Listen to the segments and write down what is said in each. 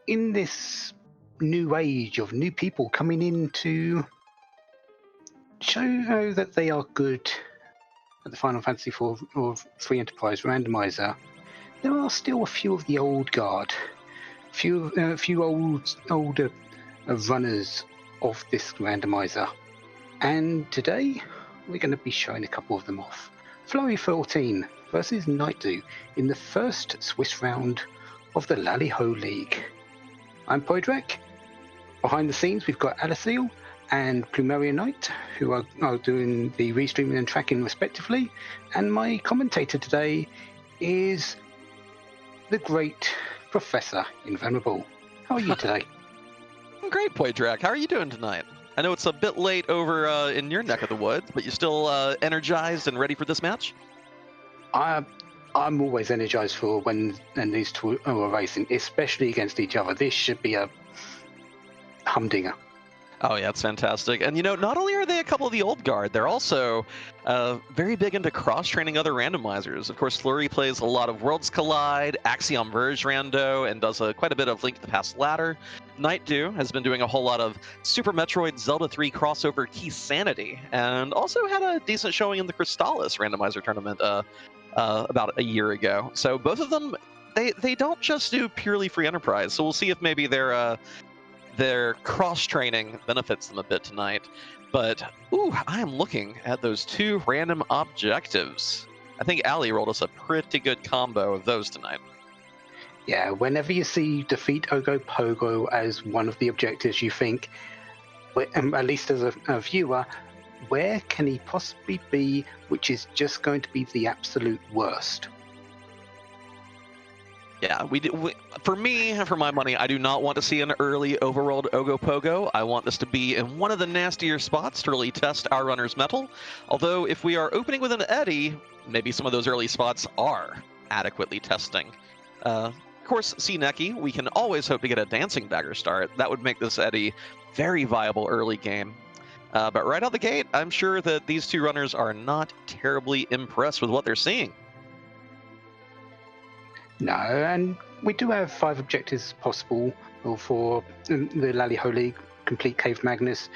in this new age of new people coming in to show that they are good at the Final Fantasy IV or Free Enterprise randomizer, there are still a few of the old guard, a few older runners of this randomizer. And today, we're going to be showing a couple of them off. Fleury14 versus Nightdew in the first Swiss round of the Lali-Ho League. I'm Podrek. Behind the scenes, we've got Aliceal and Plumeria Knight, who are doing the restreaming and tracking respectively. And my commentator today is the great Professor Invenerable. How are you today? I'm great, Podrek. How are you doing tonight? I know it's a bit late over in your neck of the woods, but you still energized and ready for this match? I'm always energized for when these two are racing, especially against each other. This should be a humdinger. Oh yeah, it's fantastic. And you know, not only are they a couple of the old guard, they're also very big into cross-training other randomizers. Of course, Fleury plays a lot of Worlds Collide, Axiom Verge Rando, and does quite a bit of Link to the Past Ladder. Nightdew has been doing a whole lot of Super Metroid Zelda 3 crossover Key Sanity, and also had a decent showing in the Crystallis randomizer tournament about a year ago. So both of them, they don't just do purely free enterprise. So we'll see if maybe their cross-training benefits them a bit tonight. But, ooh, I am looking at those two random objectives. I think Ali rolled us a pretty good combo of those tonight. Yeah, whenever you see defeat Ogopogo as one of the objectives, you think, at least as a viewer, where can he possibly be, which is just going to be the absolute worst? Yeah, for me, for my money, I do not want to see an early overworld Ogopogo. I want this to be in one of the nastier spots to really test our runner's mettle. Although, if we are opening with an Eddy, maybe some of those early spots are adequately testing. Of course, Neki, we can always hope to get a Dancing Dagger start. That would make this Eddy very viable early game. But right out the gate, I'm sure that these two runners are not terribly impressed with what they're seeing. No, and we do have 5 objectives possible for the Lali-Ho League: complete Cave Magnus,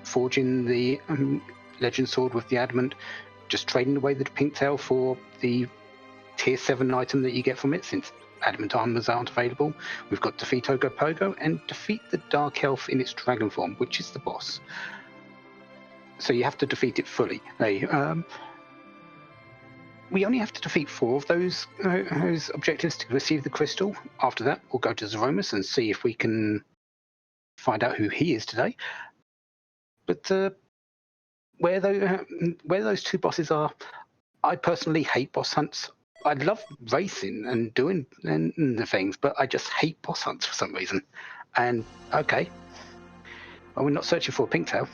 forging the Legend Sword with the Adamant, just trading away the Pink Tail for the Tier 7 item that you get from it, since Adamant armors aren't available. We've got defeat Ogopogo and defeat the Dark Elf in its dragon form, which is the boss. So you have to defeat it fully. We only have to defeat 4 of those objectives to receive the crystal. After that, we'll go to Zeromus and see if we can find out who he is today. But where those 2 bosses are, I personally hate boss hunts. I love racing and doing the things, but I just hate boss hunts for some reason. And okay, well, we're not searching for a Pink Tail.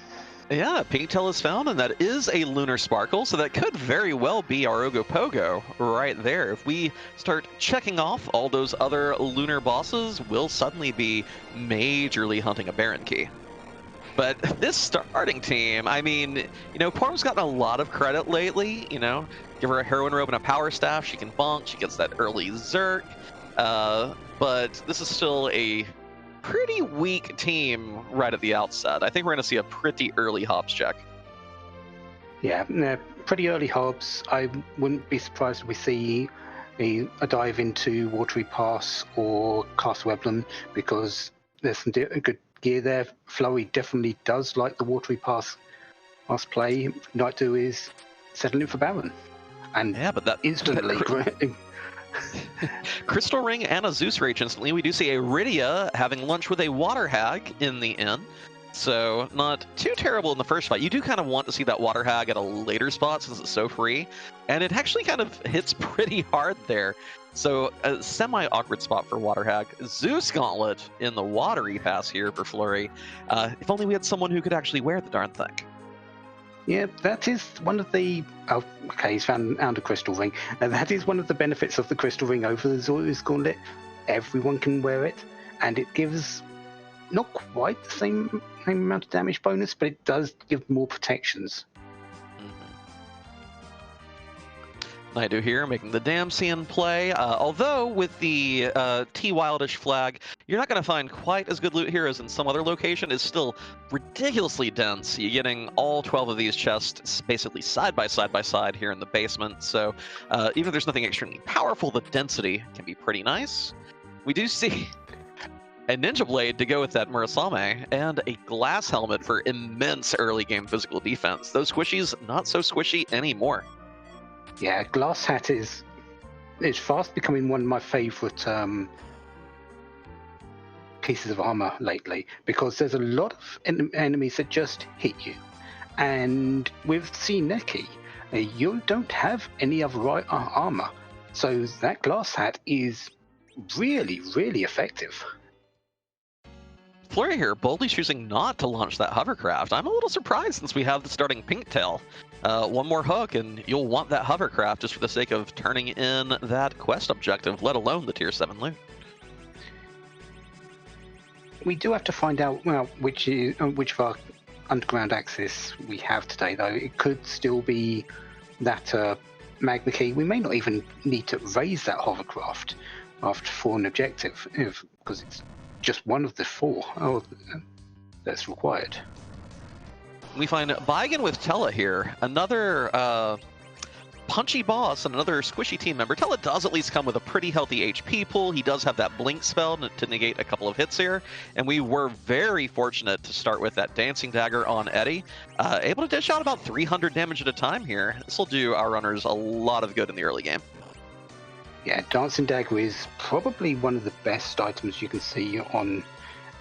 Yeah, Pink Tail is found, and that is a Lunar Sparkle, so that could very well be our Ogopogo right there. If we start checking off all those other lunar bosses, we'll suddenly be majorly hunting a Baron Key. But this starting team, I mean, you know, Porm's gotten a lot of credit lately, you know. Give her a Heroine Robe and a Power Staff, she can bonk, she gets that early Zerk. But this is still a pretty weak team right at the outset. I think we're going to see a pretty early Hobbs check. Yeah, pretty early Hobbs. I wouldn't be surprised if we see a dive into Watery Pass or Castle Eblin, because there's some good gear there. Flurry definitely does like the Watery Pass play. Nightdew is settling for Baron. And yeah, but that instantly... Crystal Ring and a Zeus Rage instantly. We do see a Rydia having lunch with a Water Hag in the inn. So not too terrible in the first fight. You do kind of want to see that Water Hag at a later spot since it's so free. And it actually kind of hits pretty hard there. So a semi-awkward spot for Water Hag. Zeus Gauntlet in the watery pass here for Fleury. If only we had someone who could actually wear the darn thing. Yeah, that is one of the... Oh, okay, he's found a Crystal Ring. That is one of the benefits of the Crystal Ring over the Zeus Gauntlet. Everyone can wear it, and it gives not quite the same amount of damage bonus, but it does give more protections. Nightdew here, making the Damsian play. Although with the T-Wildish flag, you're not going to find quite as good loot here as in some other location. It's still ridiculously dense. You're getting all 12 of these chests basically side by side here in the basement. So even if there's nothing extremely powerful, the density can be pretty nice. We do see a Ninja Blade to go with that Murasame, and a glass helmet for immense early game physical defense. Those squishies, not so squishy anymore. Yeah, Glass Hat is fast becoming one of my favourite pieces of armour lately, because there's a lot of enemies that just hit you. And with Tsuneki, you don't have any other armour. So that Glass Hat is really, really effective. Fleury here boldly choosing not to launch that hovercraft. I'm a little surprised since we have the starting pink tail. One more hook and you'll want that hovercraft just for the sake of turning in that quest objective, let alone the tier 7 loot. We do have to find out which of our underground access we have today, though. It could still be that Magma Key. We may not even need to raise that hovercraft for an objective, because it's just one of the 4 that's required. We find Baigen with Tella here, another punchy boss and another squishy team member. Tella does at least come with a pretty healthy HP pool. He does have that blink spell to negate a couple of hits here, and we were very fortunate to start with that dancing dagger on Eddie, able to dish out about 300 damage at a time here. This will do our runners a lot of good in the early game. Yeah, Dancing Dagger is probably one of the best items you can see on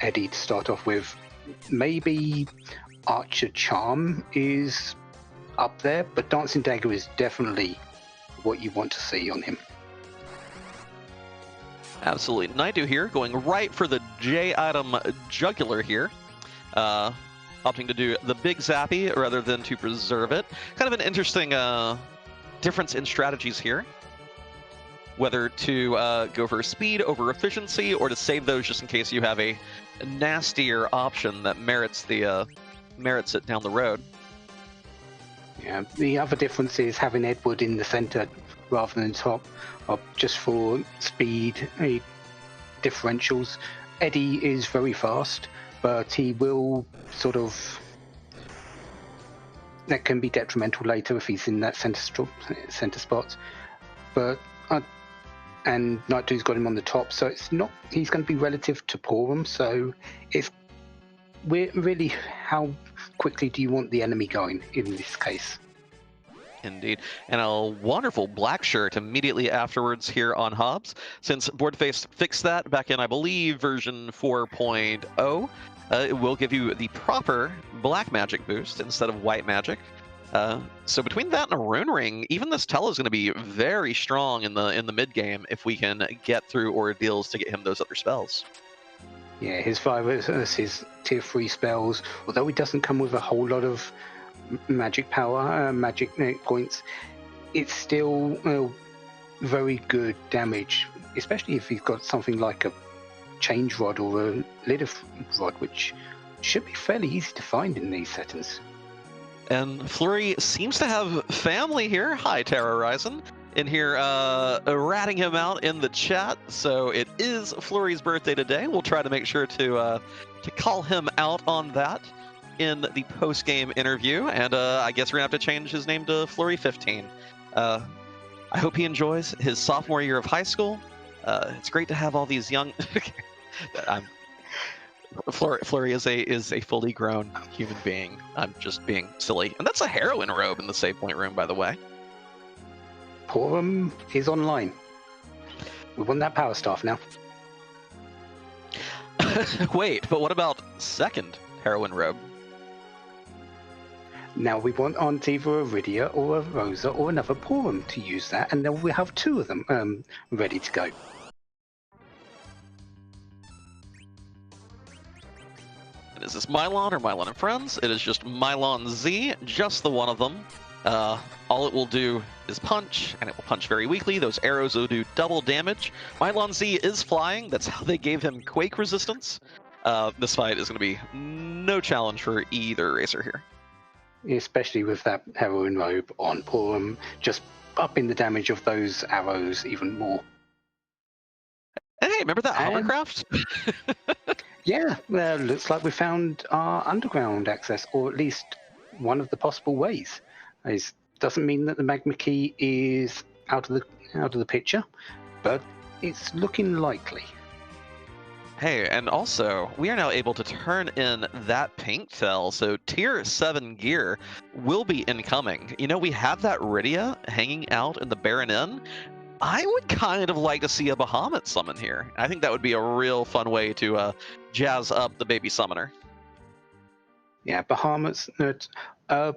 Eddie to start off with. Maybe Archer Charm is up there, but Dancing Dagger is definitely what you want to see on him. Absolutely. Nightdew here, going right for the J item jugular here. Opting to do the big zappy rather than to preserve it. Kind of an interesting difference in strategies here. Whether to go for speed over efficiency or to save those just in case you have a nastier option that merits it down the road. Yeah, the other difference is having Edward in the center rather than top, just for speed differentials. Eddie is very fast, but he will sort of... That can be detrimental later if he's in that center spot. But and Nightdew's got him on the top, so it's not. He's going to be relative to Porum, so we're really how quickly do you want the enemy going in this case? Indeed, and a wonderful black shirt immediately afterwards here on Hobbs. Since Boardface fixed that back in, I believe, version 4.0, it will give you the proper black magic boost instead of white magic. So between that and a rune ring, even this Tella is going to be very strong in the mid game if we can get through ordeals to get him those other spells. Yeah, his his tier 3 spells, although he doesn't come with a whole lot of magic power, magic points, it's still very good damage, especially if he's got something like a change rod or a Lilith rod, which should be fairly easy to find in these settings. And Fleury seems to have family here. Hi, Terra Horizon. In here, ratting him out in the chat. So it is Fleury's birthday today. We'll try to make sure to call him out on that in the post-game interview. And I guess we're going to have to change his name to Fleury14. I hope he enjoys his sophomore year of high school. It's great to have all these young... Fleury is a fully grown human being. I'm just being silly. And that's a heroin robe in the save point room, by the way. Porum is online. We want that power staff now. Wait, but what about second heroin robe? Now we want on either a Rydia or a Rosa or another Porum to use that, and then we have 2 of them ready to go. Is this Mylon or Mylon and Friends? It is just Mylon Z, just the one of them. All it will do is punch, and it will punch very weakly. Those arrows will do double damage. Mylon Z is flying. That's how they gave him quake resistance. This fight is going to be no challenge for either racer here. especially with that heroin robe on Porum, just upping the damage of those arrows even more. And hey, remember that And hovercraft? yeah, looks like we found our underground access, or at least one of the possible ways. It doesn't mean that the magma key is out of the picture, but it's looking likely. Hey, and also, we are now able to turn in that pink tail, so tier 7 gear will be incoming. You know, we have that Rydia hanging out in the Baron Inn. I would kind of like to see a Bahamut summon here. I think that would be a real fun way to jazz up the baby summoner. Yeah, Bahamut's a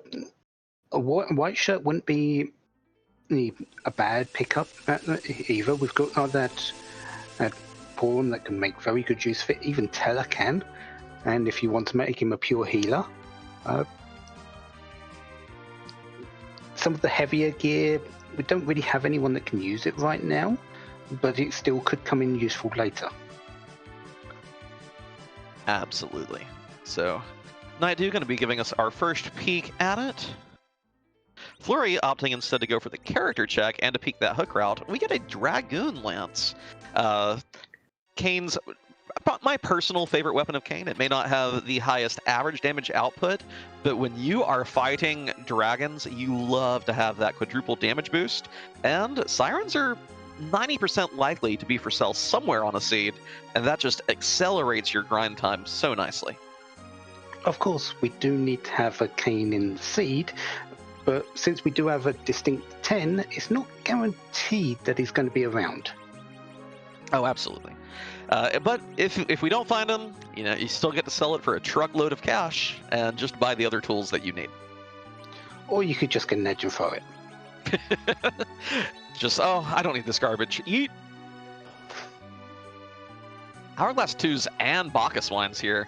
white shirt wouldn't be a bad pickup either. We've got that Porum that can make very good use of it. Even Teller can. And if you want to make him a pure healer, some of the heavier gear, we don't really have anyone that can use it right now, but it still could come in useful later. Absolutely. So, Nightdew going to be giving us our first peek at it. Fleury opting instead to go for the character check and to peek that hook route. We get a Dragoon Lance. Kane's my personal favorite weapon of Kane. It may not have the highest average damage output, but when you are fighting dragons, you love to have that quadruple damage boost. And sirens are 90% likely to be for sale somewhere on a seed, and that just accelerates your grind time so nicely. Of course, we do need to have a Kane in the seed, but since we do have a distinct 10, it's not guaranteed that he's going to be around. Oh, absolutely. But if we don't find him, you know, you still get to sell it for a truckload of cash and just buy the other tools that you need. Or you could just get an edge and throw it. Just, oh, I don't need this garbage. Eat. Hourglass 2s and Bacchus wines here.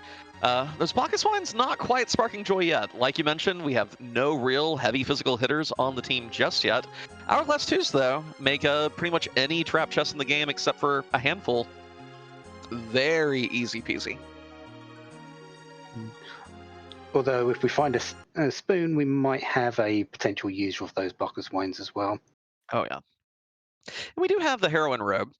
Those Bacchus wines not quite sparking joy yet. Like you mentioned, we have no real heavy physical hitters on the team just yet. Hourglass 2s, though, make pretty much any trap chest in the game except for a handful very easy peasy. Although if we find a spoon, we might have a potential user of those Bacchus wines as well. Oh, yeah. And we do have the heroin robe.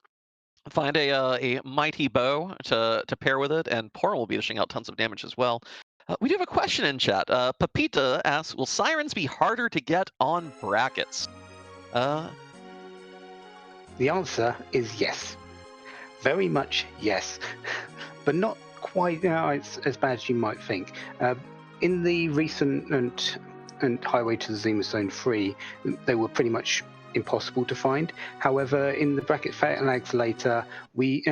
Find a mighty bow to pair with it, and Porum will be dishing out tons of damage as well. We do have a question in chat. Pepita asks, will sirens be harder to get on brackets? The answer is yes. Very much yes. But not quite as bad as you might think. In the recent and Highway to the Zima Zone 3, they were pretty much impossible to find. However, in the bracket Flatlags later, we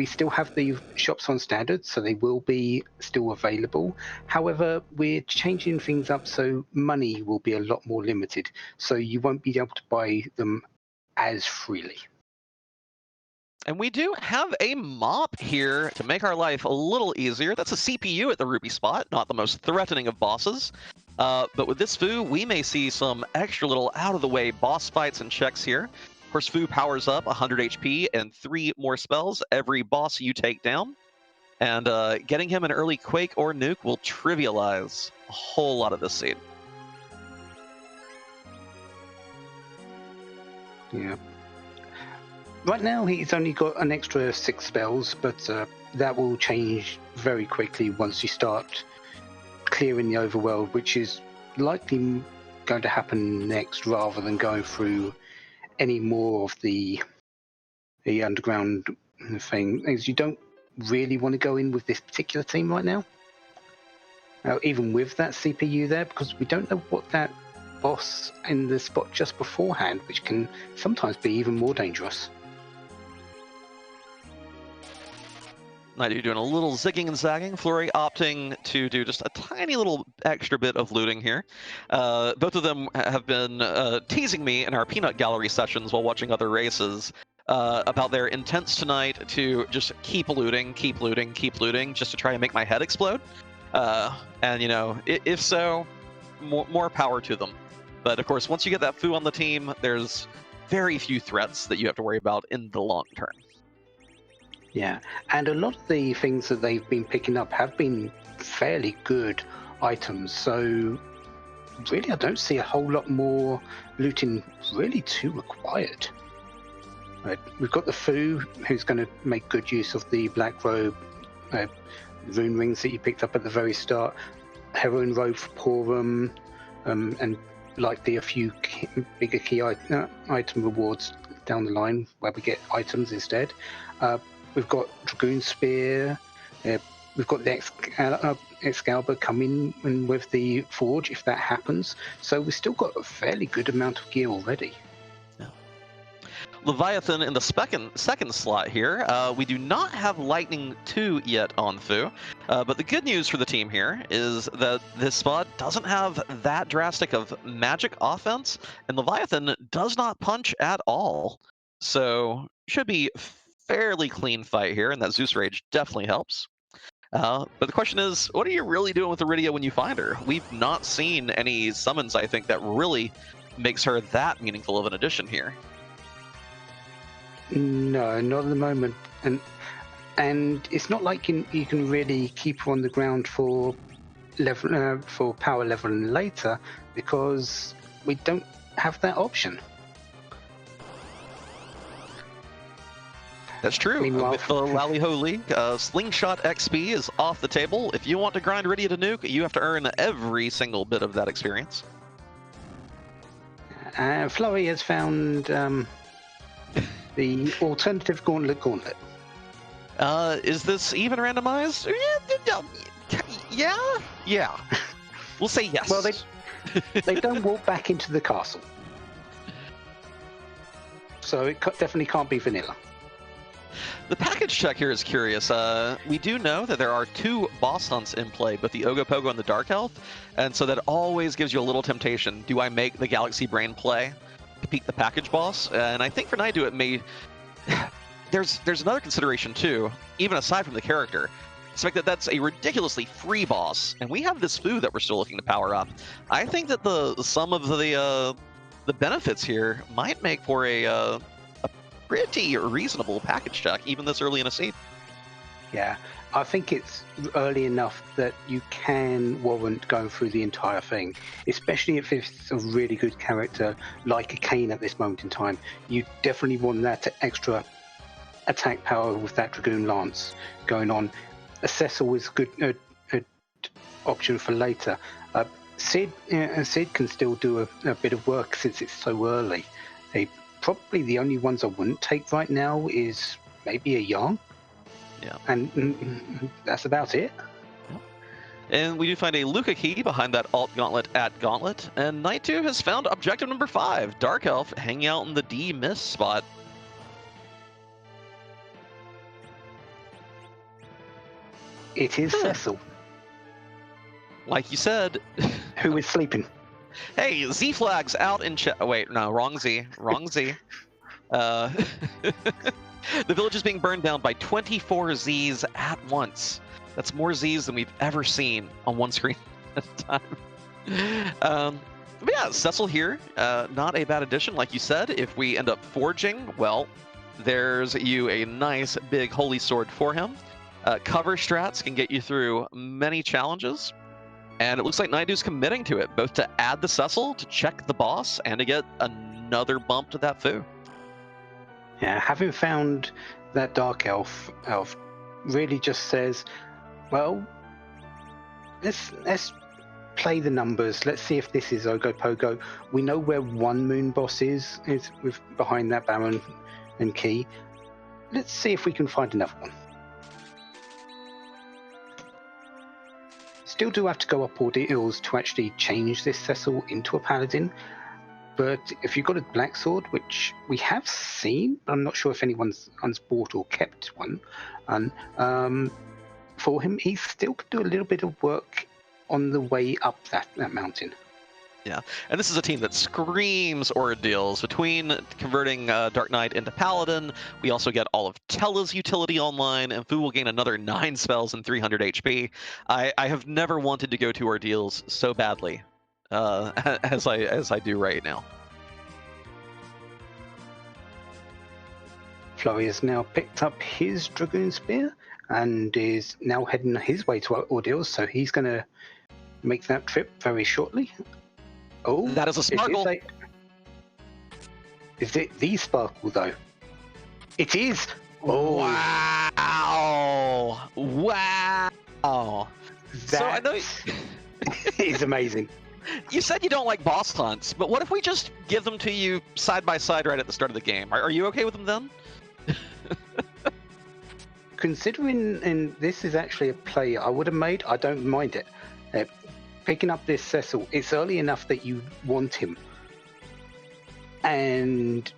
still have the shops on standard, so they will be still available. However, we're changing things up so money will be a lot more limited, so you won't be able to buy them as freely. And we do have a mop here to make our life a little easier. That's a CPU at the Ruby spot, not the most threatening of bosses. But with this Fu, we may see some extra little out-of-the-way boss fights and checks here. Of course, Fu powers up 100 HP and 3 more spells every boss you take down. And getting him an early Quake or Nuke will trivialize a whole lot of this seed. Yeah. Right now, he's only got an extra 6 spells, but that will change very quickly once you start clearing the overworld, which is likely going to happen next rather than going through any more of the underground thing. As you don't really want to go in with this particular team right now. Now, even with that CPU there, because we don't know what that boss in the spot just beforehand, which can sometimes be even more dangerous. Nightdew doing a little zigging and zagging. Fleury opting to do just a tiny little extra bit of looting here. Both of them have been teasing me in our peanut gallery sessions while watching other races about their intents tonight to just keep looting, just to try and make my head explode. And, you know, if so, more power to them. But, of course, once you get that Fu on the team, there's very few threats that you have to worry about in the long term. Yeah, and a lot of the things that they've been picking up have been fairly good items. So really, I don't see a whole lot more looting really too required. Right, we've got the Fu, who's going to make good use of the black robe, rune rings that you picked up at the very start, heroine robe for Porum, and likely a few bigger key item rewards down the line where we get items instead. We've got Dragoon Spear. We've got the Excalibur coming in with the Forge if that happens. So we've still got a fairly good amount of gear already. Leviathan in the second slot here. We do not have Lightning 2 yet on Fu, but the good news for the team here is that this spot doesn't have that drastic of magic offense, and Leviathan does not punch at all. So should be fairly clean fight here, and that Zeus Rage definitely helps. But the question is, what are you really doing with Iridia when you find her? We've not seen any summons, I think, that really makes her that meaningful of an addition here. No, not at the moment, and it's not like you can really keep her on the ground for power leveling later, because we don't have that option. That's true. Meanwhile, with the Lali-Ho League, Slingshot XP is off the table. If you want to grind Iridia to nuke, you have to earn every single bit of that experience. Fleury has found the alternative gauntlet. Is this even randomized? Yeah. We'll say yes. Well, they don't walk back into the castle, so it definitely can't be vanilla. The package check here is curious. We do know that there are 2 boss hunts in play, both the Ogopogo and the Dark Elf, and so that always gives you a little temptation. Do I make the Galaxy Brain play to beat the package boss? And I think for Nightdew it may... There's another consideration too, even aside from the character. It's the fact that that's a ridiculously free boss, and we have this Fu that we're still looking to power up. I think that the sum of the benefits here might make for a pretty reasonable package check, even this early in a seed. Yeah, I think it's early enough that you can warrant going through the entire thing, especially if it's a really good character like a Kane at this moment in time. You definitely want that extra attack power with that Dragoon Lance going on. A Cecil is a good option for later. Sid can still do a bit of work since it's so early. Probably the only ones I wouldn't take right now is maybe a Yarn. Yeah. And that's about it. And we do find a Luca key behind that alt gauntlet at Gauntlet. And Nightdew has found objective number 5, Dark Elf hanging out in the D miss spot. It is Cecil. Like you said. Who is sleeping. Hey, Z Flag's out in chat. Oh, wait, no, wrong Z. The village is being burned down by 24 Zs at once. That's more Zs than we've ever seen on one screen at a time. But yeah, Cecil here, not a bad addition. Like you said, if we end up forging, well, there's you a nice big holy sword for him. Cover strats can get you through many challenges. And it looks like Nightdew's committing to it, both to add the Cecil, to check the boss, and to get another bump to that Fu. Yeah, having found that Dark Elf really just says, well, let's play the numbers. Let's see if this is Ogopogo. We know where one moon boss is with behind that Baron and Key. Let's see if we can find another one. Still do have to go up ordeals to actually change this Cecil into a paladin, but if you've got a black sword, which we have seen, but I'm not sure if anyone's bought or kept one, and for him, he still could do a little bit of work on the way up that mountain. Yeah, and this is a team that screams ordeals. Between converting Dark Knight into Paladin, we also get all of Tella's utility online, and Fu will gain another 9 spells and 300 HP. I have never wanted to go to ordeals so badly as I do right now. Fleury has now picked up his Dragoon Spear and is now heading his way to ordeals, so he's going to make that trip very shortly. Oh, That is a sparkle. Is it the sparkle though? It is. Oh, wow! Wow! So I know is amazing. you said you don't like boss hunts, but what if we just give them to you side by side right at the start of the game? Are you okay with them then? Considering and this is actually a play I would have made, I don't mind it. Picking up this Cecil, it's early enough that you want him. And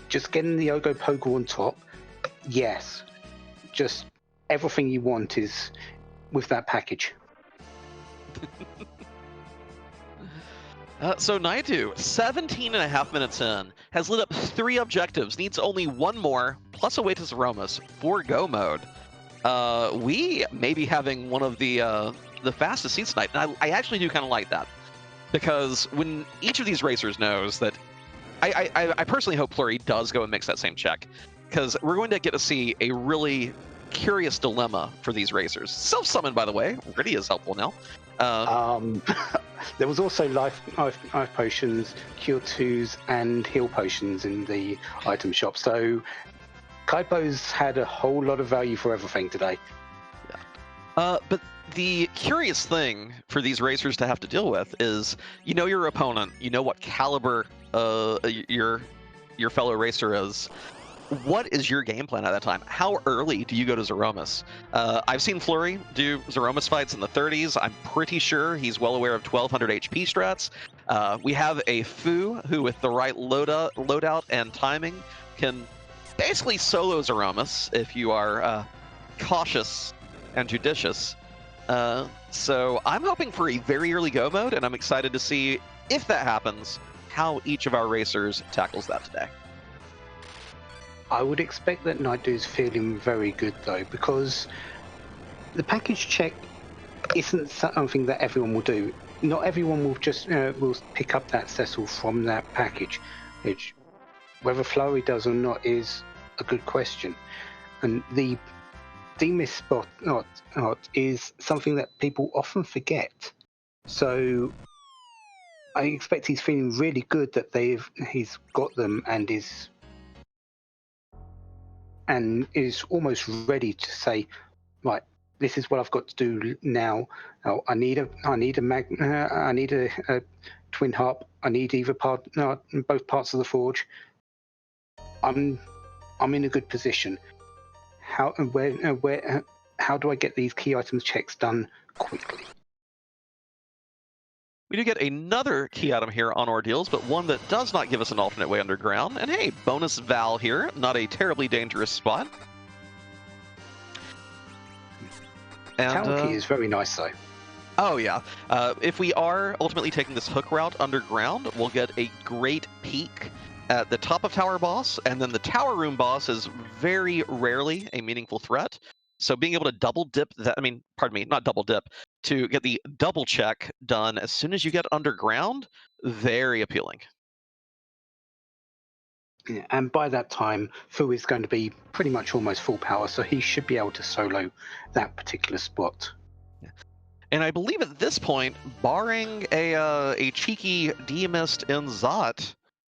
just getting the Ogopogo on top, yes. Just everything you want is with that package. So Nightdew, 17.5 minutes in, has lit up 3 objectives, needs only 1 more, plus a way to Zeromus for go mode. We may be having one of the fastest seats tonight, and I actually do kind of like that. Because when each of these racers knows that, I personally hope Fleury does go and mix that same check, because we're going to get to see a really curious dilemma for these racers. Self-summon, by the way, really is helpful now. There was also life potions, cure 2s, and heal potions in the item shop. So Kaipo's had a whole lot of value for everything today. Yeah. But the curious thing for these racers to have to deal with is, you know your opponent, you know what caliber your fellow racer is. What is your game plan at that time? How early do you go to Zeromus? I've seen Fleury do Zeromus fights in the 30s. I'm pretty sure he's well aware of 1200 HP strats. We have a Fu who, with the right loadout and timing, can basically solo Zeromus if you are cautious and judicious. So I'm hoping for a very early go mode, and I'm excited to see, if that happens, how each of our racers tackles that today. I would expect that Nightdew's feeling very good though, because the package check isn't something that everyone will do. Not everyone will just will pick up that Cecil from that package, which whether Fleury does or not is a good question. And the demist spot is something that people often forget. So I expect he's feeling really good that he's got them and is almost ready to say, right, this is what I've got to do now. Oh, I need a twin harp. I need both parts of the forge. I'm in a good position. How do I get these key items checks done quickly? We do get another key item here on Ordeals, but one that does not give us an alternate way underground. And hey, bonus Val here, not a terribly dangerous spot. And Tower key is very nice though. Oh yeah. If we are ultimately taking this hook route underground, we'll get a great peek at the top of tower boss, and then the tower room boss is very rarely a meaningful threat. So being able to double dip that, not double dip, to get the double check done as soon as you get underground, very appealing. Yeah, and by that time, Fu is going to be pretty much almost full power, so he should be able to solo that particular spot. Yeah. And I believe at this point, barring a cheeky demist in Zot,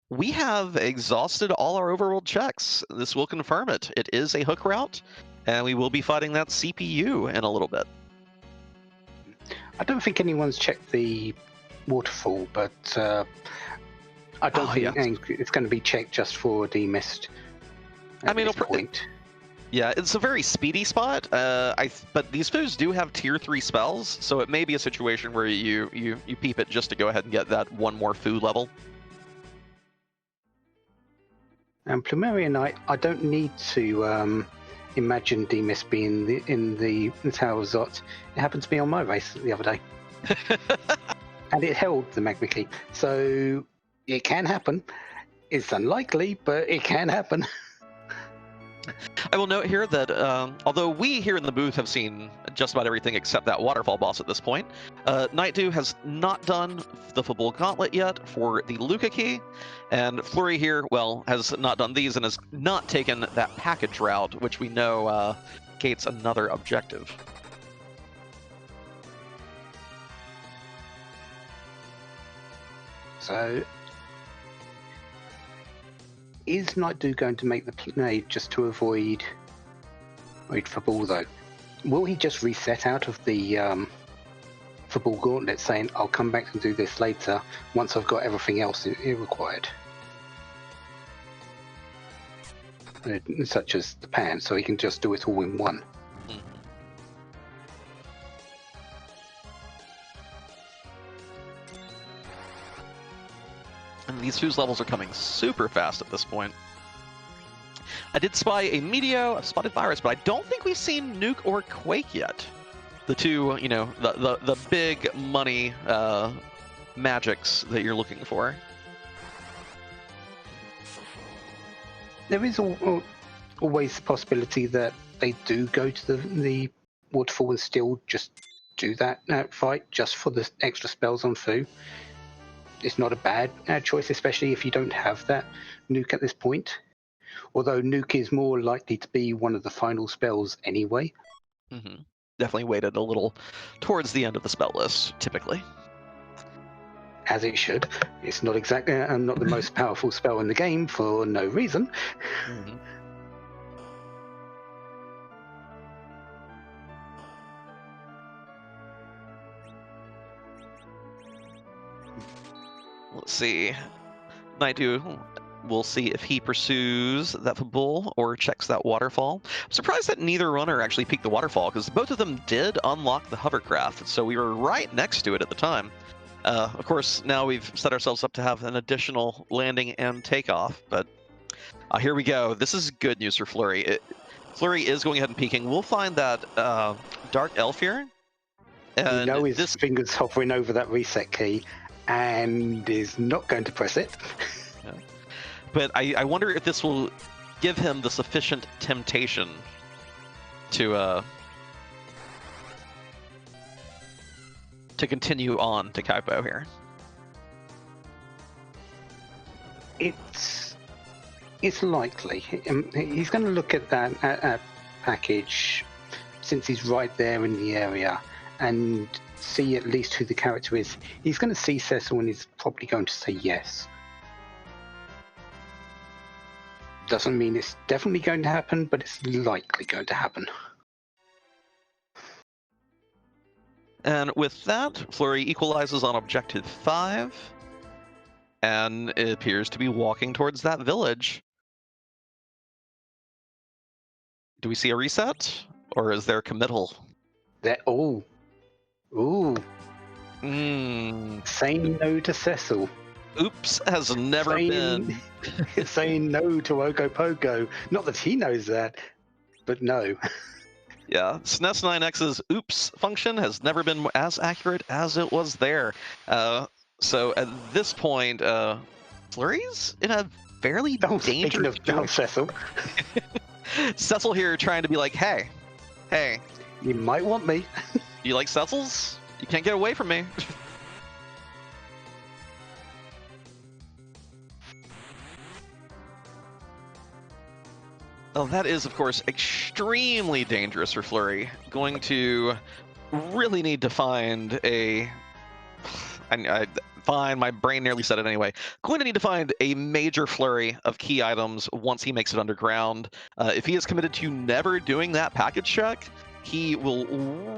we have exhausted all our overworld checks. This will confirm it. It is a hook route, and we will be fighting that CPU in a little bit. I don't think anyone's checked the waterfall, but I don't think it's going to be checked just for demist. Yeah, it's a very speedy spot. But these foos do have tier 3 spells, so it may be a situation where you peep it just to go ahead and get that one more food level. And Plumeria Knight, I don't need to imagine demist being in the Tower of Zot. It happened to be on my race the other day. And it held the Magma Key. So it can happen. It's unlikely, but it can happen. I will note here that although we here in the booth have seen just about everything except that waterfall boss at this point, Nightdew has not done the Football Gauntlet yet for the Luca key, and Fleury here, well, has not done these and has not taken that package route, which we know gates another objective. So, is Nightdew going to make the play just to avoid for ball though? Will he just reset out of the football gauntlet, saying, "I'll come back and do this later once I've got everything else required," such as the pan, so he can just do it all in one? And these fuse levels are coming super fast at this point. I did spy a Meteor, a Spotted Virus, but I don't think we've seen Nuke or Quake yet. The two, you know, the big money magics that you're looking for. There is always the possibility that they do go to the waterfall and still just do that fight just for the extra spells on Fu. It's not a bad choice, especially if you don't have that Nuke at this point. Although Nuke is more likely to be one of the final spells anyway. Mm-hmm. Definitely weighted a little towards the end of the spell list, typically. As it should. It's not exactly not the most powerful spell in the game for no reason. Mm-hmm. Let's see. Nightdew, we'll see if he pursues that bull or checks that waterfall. I'm surprised that neither runner actually peeked the waterfall, because both of them did unlock the hovercraft, so we were right next to it at the time. Of course, now we've set ourselves up to have an additional landing and takeoff, but here we go. This is good news for Fleury. Fleury is going ahead and peeking. We'll find that Dark Elf here. And you know his finger's hovering over that reset key and is not going to press it. Yeah. But I wonder if this will give him the sufficient temptation to continue on to Kaipo here. It's likely. He's going to look at that package, since he's right there in the area, and see at least who the character is. He's going to see Cecil and he's probably going to say yes. Doesn't mean it's definitely going to happen, but it's likely going to happen. And with that, Fleury equalizes on objective 5, and it appears to be walking towards that village. Do we see a reset, or is there a committal? Ooh. Saying no to Cecil. Oops has never been. Saying no to Ogopogo. Not that he knows that, but no. Yeah, SNES 9X's oops function has never been as accurate as it was there. So at this point, Fleury's in a fairly dangerous Speaking of Cecil. Cecil here trying to be like, hey, you might want me. You like Cecils? You can't get away from me. Well, that is, of course, extremely dangerous for Fleury. Going to really need to find fine, my brain nearly said it anyway. Going to need to find a major flurry of key items once he makes it underground. If he is committed to never doing that package check, he will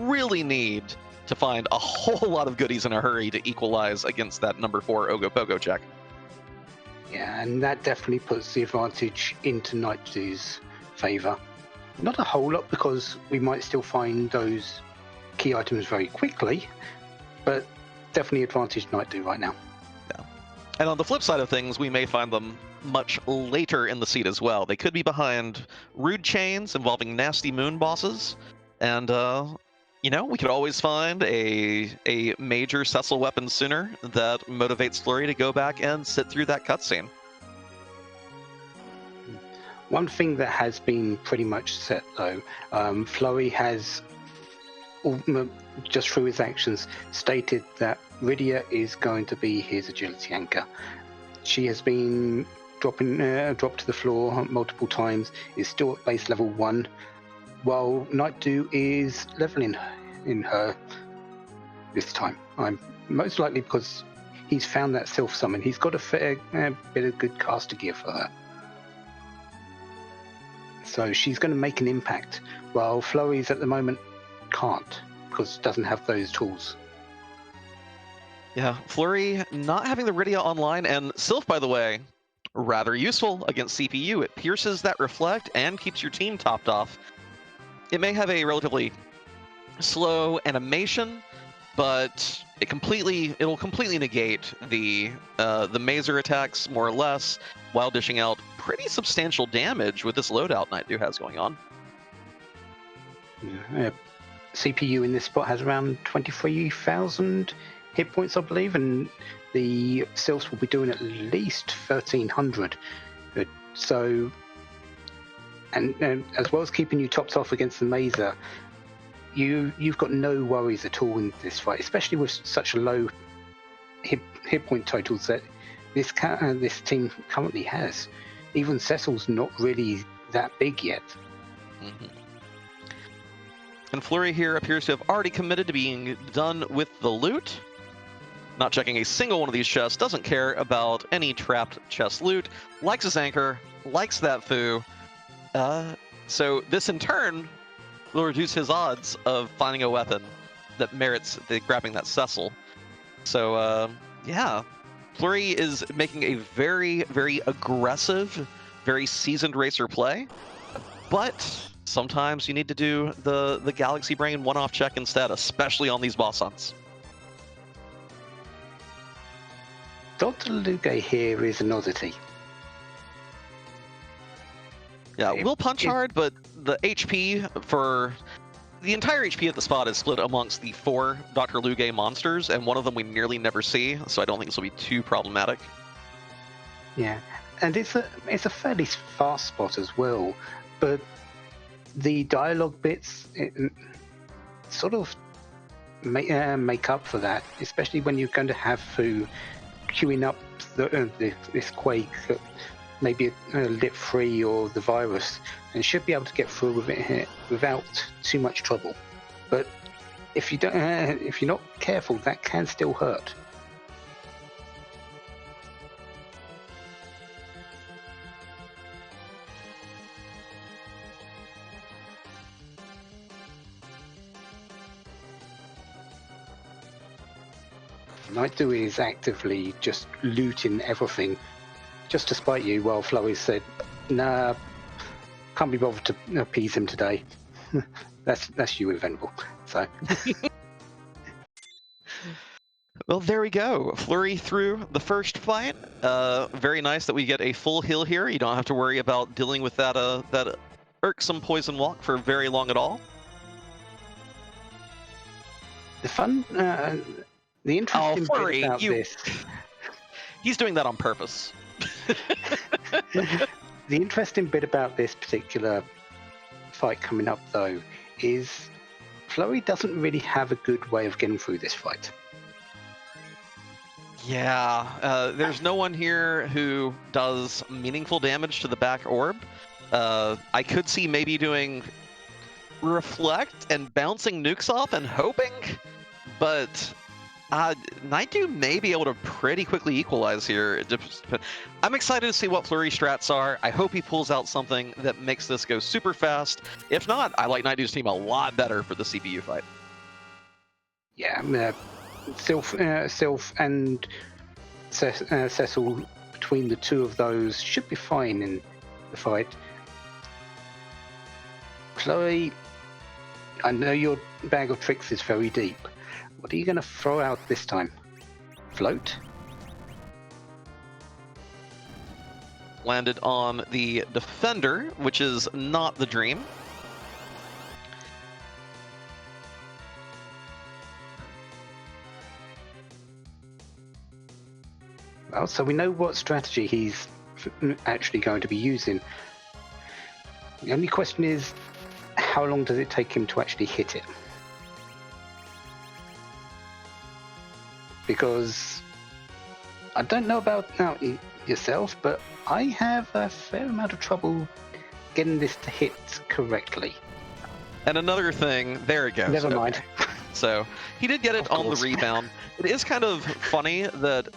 really need to find a whole lot of goodies in a hurry to equalize against that number 4 Ogopogo check. Yeah, and that definitely puts the advantage into Nightdew's favor. Not a whole lot, because we might still find those key items very quickly, but definitely advantage Nightdew right now. Yeah. And on the flip side of things, we may find them much later in the seed as well. They could be behind rude chains involving nasty moon bosses, and we could always find a major Cecil weapon sooner that motivates Fleury to go back and sit through that cutscene. One thing that has been pretty much set, though, Fleury has, just through his actions, stated that Rydia is going to be his agility anchor. She has been dropped to the floor multiple times, is still at base level 1, while Nightdew is leveling in her this time. Most likely because he's found that self-summon. He's got a fair bit of good caster gear for her. So she's going to make an impact, while Flurry's at the moment can't, because it doesn't have those tools. Yeah, Fleury not having the Rydia online, and Sylph, by the way, rather useful against CPU. It pierces that reflect and keeps your team topped off. It may have a relatively slow animation, but it'll completely negate the Mazer attacks, more or less, while dishing out pretty substantial damage with this loadout Nightdew has going on. CPU in this spot has around 23,000 hit points, I believe, and the Sylphs will be doing at least 1,300. So, and as well as keeping you topped off against the Mazer, you've got no worries at all in this fight, especially with such a low hit point totals that this team currently has. Even Cecil's not really that big yet. Mm-hmm. And Fleury here appears to have already committed to being done with the loot. Not checking a single one of these chests, doesn't care about any trapped chest loot, likes his anchor, likes that foo. So this in turn will reduce his odds of finding a weapon that merits grabbing that Cecil. So yeah, Fleury is making a very, very aggressive, very seasoned racer play, but sometimes you need to do the Galaxy Brain one-off check instead, especially on these boss hunts. Dr. Luge here is an oddity. Yeah, we'll punch hard, but the HP for the entire HP at the spot is split amongst the 4 Dr. Luge monsters, and one of them we nearly never see, so I don't think this will be too problematic. Yeah, and it's a fairly fast spot as well, but the dialogue bits sort of make up for that, especially when you're going to have Fu queuing up this Quake, maybe Lit 3 or the virus, and should be able to get through with it without too much trouble. But if you don't, if you're not careful, that can still hurt. Nightdew is actively just looting everything just to spite you, while Flurry said, nah, can't be bothered to appease him today. That's you, Invenable. So. Well, there we go. Fleury through the first fight. Very nice that we get a full heal here. You don't have to worry about dealing with that irksome poison walk for very long at all. The interesting Fleury, bit about this... He's doing that on purpose. The interesting bit about this particular fight coming up, though, is Fleury doesn't really have a good way of getting through this fight. Yeah, there's no one here who does meaningful damage to the back orb. I could see maybe doing Reflect and bouncing nukes off and hoping, but Nightdew may be able to pretty quickly equalize here. I'm excited to see what Fleury strats are. I hope he pulls out something that makes this go super fast. If not, I like Nightdew's team a lot better for the CPU fight. Yeah, Sylph and Cecil, between the two of those, should be fine in the fight. Fleury, I know your bag of tricks is very deep. What are you going to throw out this time? Float? Landed on the Defender, which is not the dream. Well, so we know what strategy he's actually going to be using. The only question is, how long does it take him to actually hit it? Because I don't know about yourself, but I have a fair amount of trouble getting this to hit correctly. And another thing, there it goes. Never mind. So he did get it on the rebound. It is kind of funny that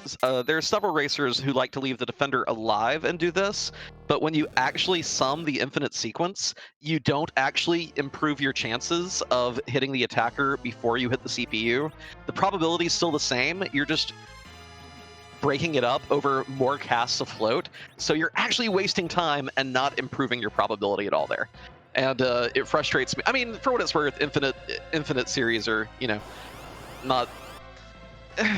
there are several racers who like to leave the defender alive and do this, but when you actually sum the infinite sequence, you don't actually improve your chances of hitting the attacker before you hit the CPU. The probability is still the same. You're just breaking it up over more casts afloat, so you're actually wasting time and not improving your probability at all there. And it frustrates me. I mean, for what it's worth, infinite series are, not...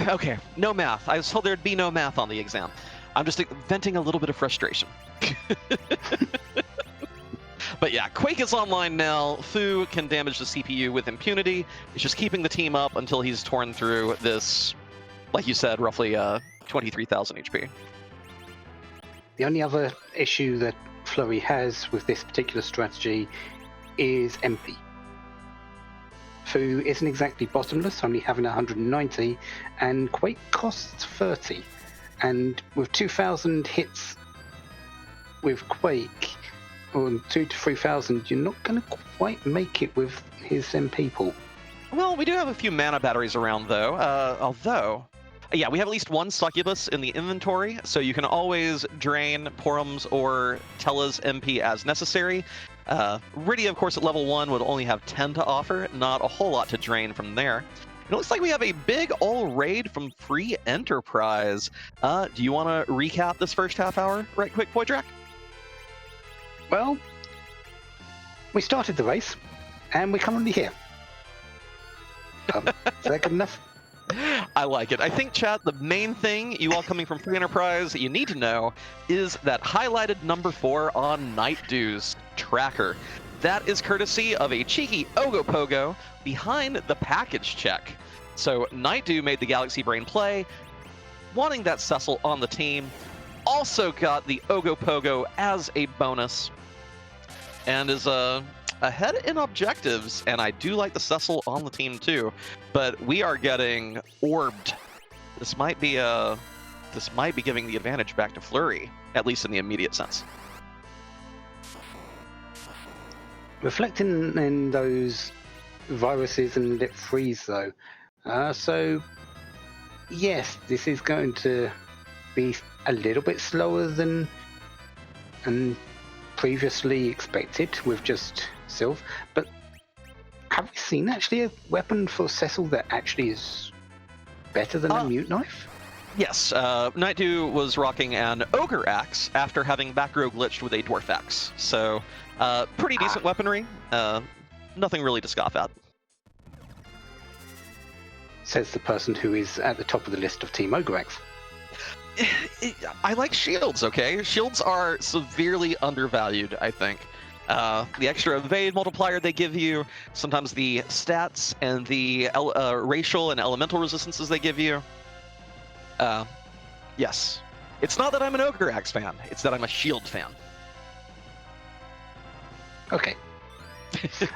Okay, no math. I was told there'd be no math on the exam. I'm just venting a little bit of frustration. But yeah, Quake is online now. Fu can damage the CPU with impunity. It's just keeping the team up until he's torn through this, like you said, roughly 23,000 HP. The only other issue that Fleury has with this particular strategy is MP. Fu isn't exactly bottomless, only having 190, and Quake costs 30. And with 2,000 hits with Quake, or 2,000 to 3,000, you're not going to quite make it with his MP pool. Well, we do have a few mana batteries around, though. Although, yeah, we have at least one succubus in the inventory, so you can always drain Porum's or Tella's MP as necessary. Rydia, of course, at level 1 would only have 10 to offer, not a whole lot to drain from there. And it looks like we have a big all raid from Free Enterprise. Do you want to recap this first half hour right quick, Poydrak? Well, we started the race, and we're currently here. Is that good enough? I like it. I think, chat, the main thing you all coming from Free Enterprise that you need to know is that highlighted number 4 on Nightdew's tracker. That is courtesy of a cheeky Ogopogo behind the package check. So Nightdew made the Galaxy Brain play, wanting that Cecil on the team, also got the Ogopogo as a bonus, and is ahead in objectives, and I do like the Cecil on the team too, but we are getting orbed. This might be giving the advantage back to Fleury, at least in the immediate sense. Reflecting in those viruses and lit freeze, though. So, yes, this is going to be a little bit slower than previously expected with just Sylph, but have we seen actually a weapon for Cecil that actually is better than a mute knife? Yes, Nightdew was rocking an Ogre Axe after having back row glitched with a Dwarf Axe, so pretty decent weaponry, nothing really to scoff at. Says the person who is at the top of the list of Team Ogre Axe. I like shields, okay? Shields are severely undervalued, I think. The extra evade multiplier they give you, sometimes the stats and the racial and elemental resistances they give you. Yes. It's not that I'm an Ogre Axe fan, it's that I'm a shield fan. Okay.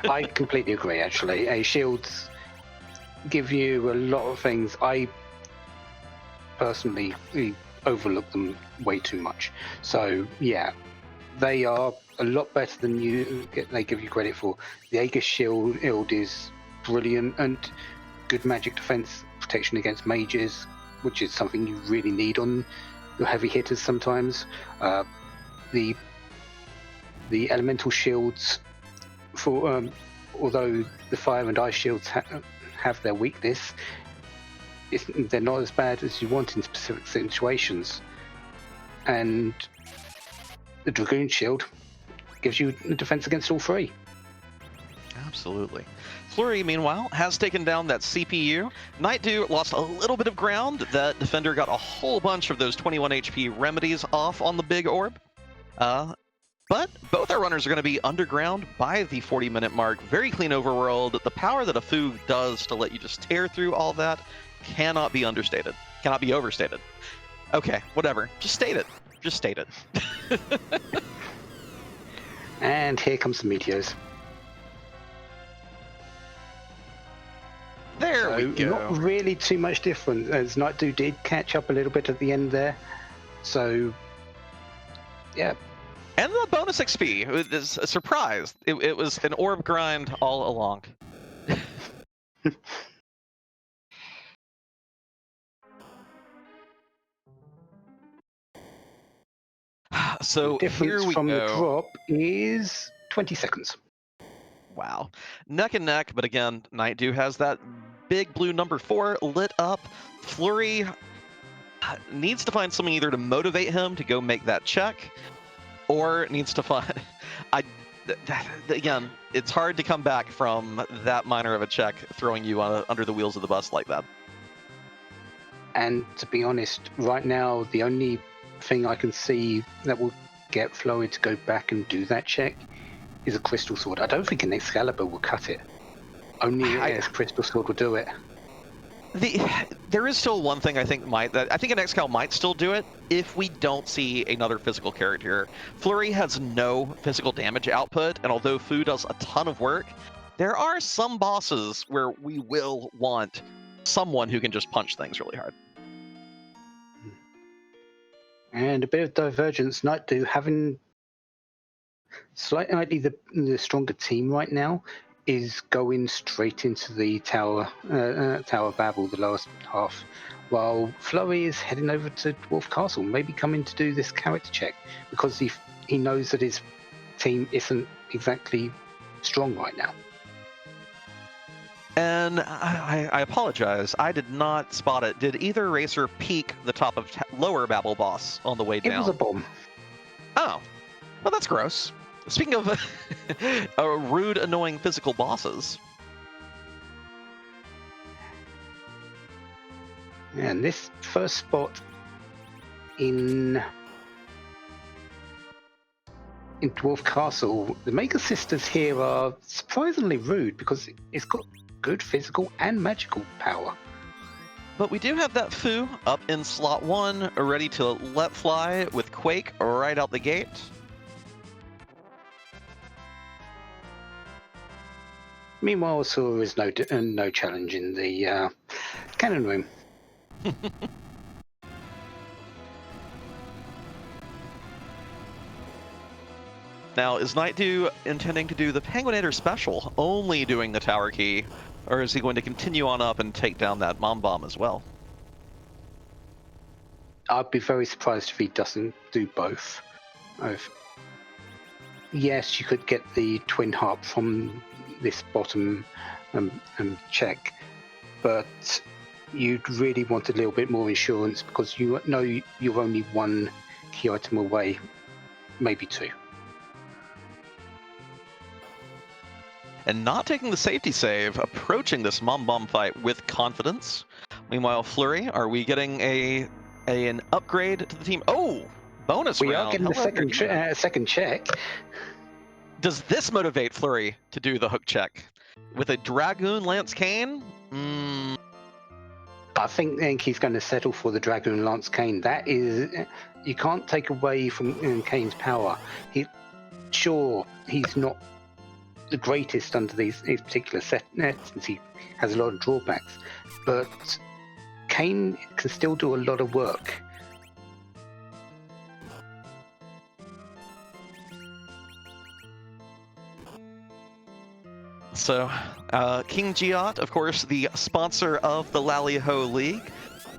I completely agree, actually. Shields give you a lot of things. I personally overlook them way too much. So, yeah, they are a lot better than they give you credit for. The Aegis Shield is brilliant and good magic defense protection against mages, which is something you really need on your heavy hitters sometimes. The elemental shields, for although the fire and ice shields have their weakness, they're not as bad as you want in specific situations. And the Dragoon Shield gives you defense against all three. Absolutely. Fleury, meanwhile, has taken down that CPU. Nightdew lost a little bit of ground. That defender got a whole bunch of those 21 HP remedies off on the big orb. But both our runners are going to be underground by the 40-minute mark. Very clean overworld. The power that a Fu does to let you just tear through all that cannot be understated. Cannot be overstated. Okay, whatever. Just state it. Just state it. And here comes the meteors. There we go. Not really too much different, as Nightdew did catch up a little bit at the end there. So, yeah. And the bonus XP, it was a surprise. It was an orb grind all along. So The difference here we from the go. drop is 20 seconds. Wow. Neck and neck, but again, Nightdew has that big blue number 4 lit up. Fleury needs to find something either to motivate him to go make that check, or needs to find... Again, it's hard to come back from that minor of a check throwing you under the wheels of the bus like that. And to be honest, right now, the only thing I can see that will get Fleury to go back and do that check is a Crystal Sword. I don't think an Excalibur will cut it. Only a Crystal Sword will do it. There is still one thing I think I think an Excal might still do it if we don't see another physical character. Fleury has no physical damage output, and although Fu does a ton of work, there are some bosses where we will want someone who can just punch things really hard. And a bit of divergence. Nightdew having slightly the stronger team right now is going straight into the Tower of Babel, the lowest half, while Fleury is heading over to Dwarf Castle, maybe coming to do this character check because he knows that his team isn't exactly strong right now. And I apologize, I did not spot it. Did either racer peek the top of lower Babel boss on the way down? It was a bomb. Oh, well, that's gross. Speaking of rude, annoying physical bosses. And this first spot in Dwarf Castle, the Maker Sisters here are surprisingly rude because it's got good physical and magical power. But we do have that Fu up in slot 1, ready to let fly with Quake right out the gate. Meanwhile, Sora is no challenge in the cannon room. Now, is Nightdew intending to do the Penguinator special, only doing the tower key, or is he going to continue on up and take down that Mom Bomb as well? I'd be very surprised if he doesn't do both. Yes, you could get the Twin Harp from this bottom check, but you'd really want a little bit more insurance because you know you're only one key item away, maybe two. And not taking the safety save, approaching this Mom Bomb fight with confidence. Meanwhile, Fleury, are we getting an upgrade to the team? Oh, bonus round. We are getting the second check. Does this motivate Fleury to do the hook check? With a Dragoon Lance Cane? I think he's going to settle for the Dragoon Lance Cane. That is, you can't take away from Kane's power. He's not the greatest under these particular sets, since he has a lot of drawbacks, but Kane can still do a lot of work. So, King Giot, of course, the sponsor of the LaliHo League,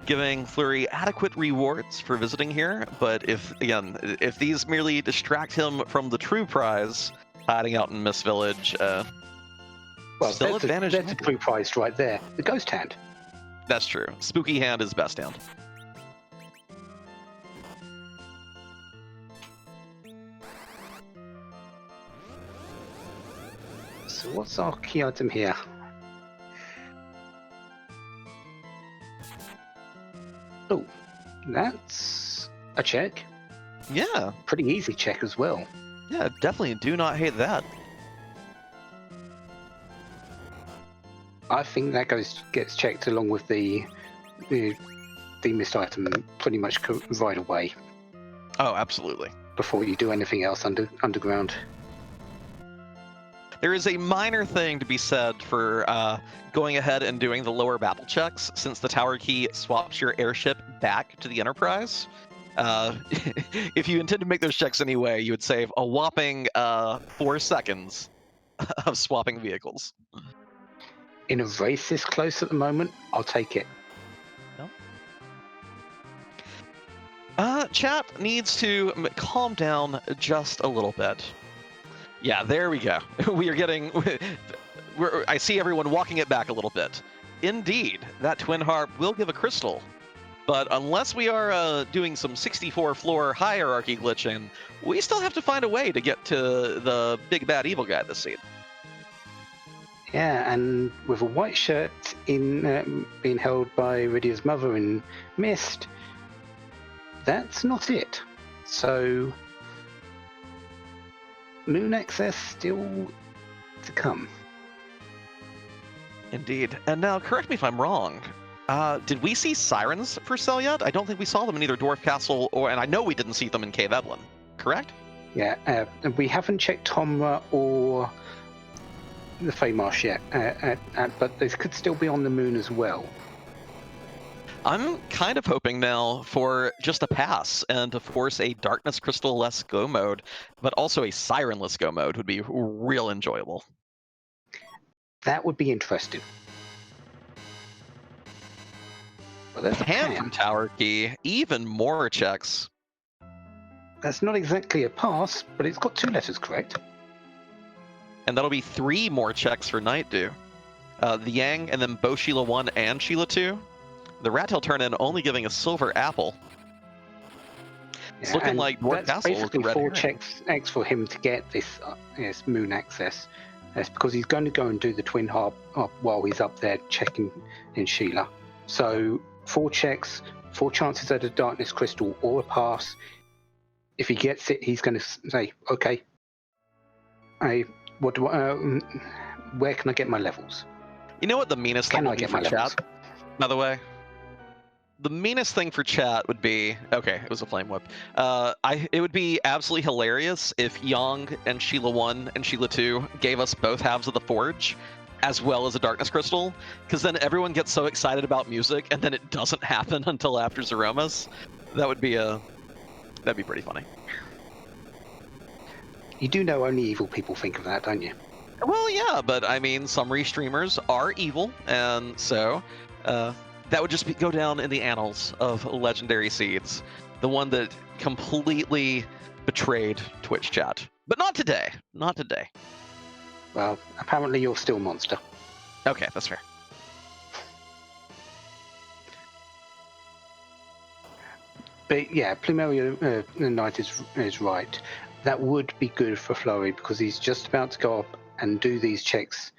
giving Fleury adequate rewards for visiting here. But if these merely distract him from the true prize, hiding out in Mist Village, well, still advantage. That's a true prize right there. The Ghost Hand. That's true. Spooky Hand is best hand. So what's our key item here? Oh, that's a check. Yeah. Pretty easy check as well. Yeah, definitely do not hate that. I think that gets checked along with the mist item pretty much right away. Oh, absolutely. Before you do anything else underground. There is a minor thing to be said for going ahead and doing the lower Babel checks, since the tower key swaps your airship back to the Enterprise. If you intend to make those checks anyway, you would save a whopping 4 seconds of swapping vehicles. In a race this close at the moment, I'll take it. No. chat needs to calm down just a little bit. Yeah, there we go. We are getting... I see everyone walking it back a little bit. Indeed, that Twin Harp will give a crystal. But unless we are doing some 64 floor hierarchy glitching, we still have to find a way to get to the big bad evil guy this seed. Yeah, and with a white shirt in being held by Rydia's mother in Mist, that's not it. So, Moon Access still to come. Indeed. And now, correct me if I'm wrong. Did we see sirens for sale yet? I don't think we saw them in either Dwarf Castle and I know we didn't see them in Cave Evelyn. Correct? Yeah, we haven't checked Tomra or the Feymarsh yet, but they could still be on the moon as well. I'm kind of hoping now for just a pass and to force a Darkness Crystal-less go mode, but also a Siren-less go mode would be real enjoyable. That would be interesting. Well, Pan from Tower Key, even more checks. That's not exactly a pass, but it's got 2 letters correct. And that'll be 3 more checks for Nightdew. The Yang, and then both Sheila 1 and Sheila 2. The Rat Tail turn-in only giving a silver apple. It's looking like Dwarf Castle with the red 4 herring. checks X for him to get this moon access. That's because he's going to go and do the Twin Harp while he's up there checking in Sheila. So 4 checks, 4 chances at a Darkness Crystal or a pass. If he gets it, he's going to say, "Okay, where can I get my levels?" You know what the meanest thing Can I would be get for my levels? chat, by the way? The meanest thing for chat would be... Okay, it was a Flame Whip. It would be absolutely hilarious if Yang and Sheila 1 and Sheila 2 gave us both halves of the Forge, as well as a Darkness Crystal, because then everyone gets so excited about music, and then it doesn't happen until after Zeromas. That would be that'd be pretty funny. You do know only evil people think of that, don't you? Well, yeah, but I mean, some restreamers are evil, and so that would just go down in the annals of Legendary Seeds. The one that completely betrayed Twitch chat. But not today. Not today. Well, apparently you're still Monster. Okay, that's fair. But yeah, Plumeria Knight is right. That would be good for Fleury because he's just about to go up and do these checks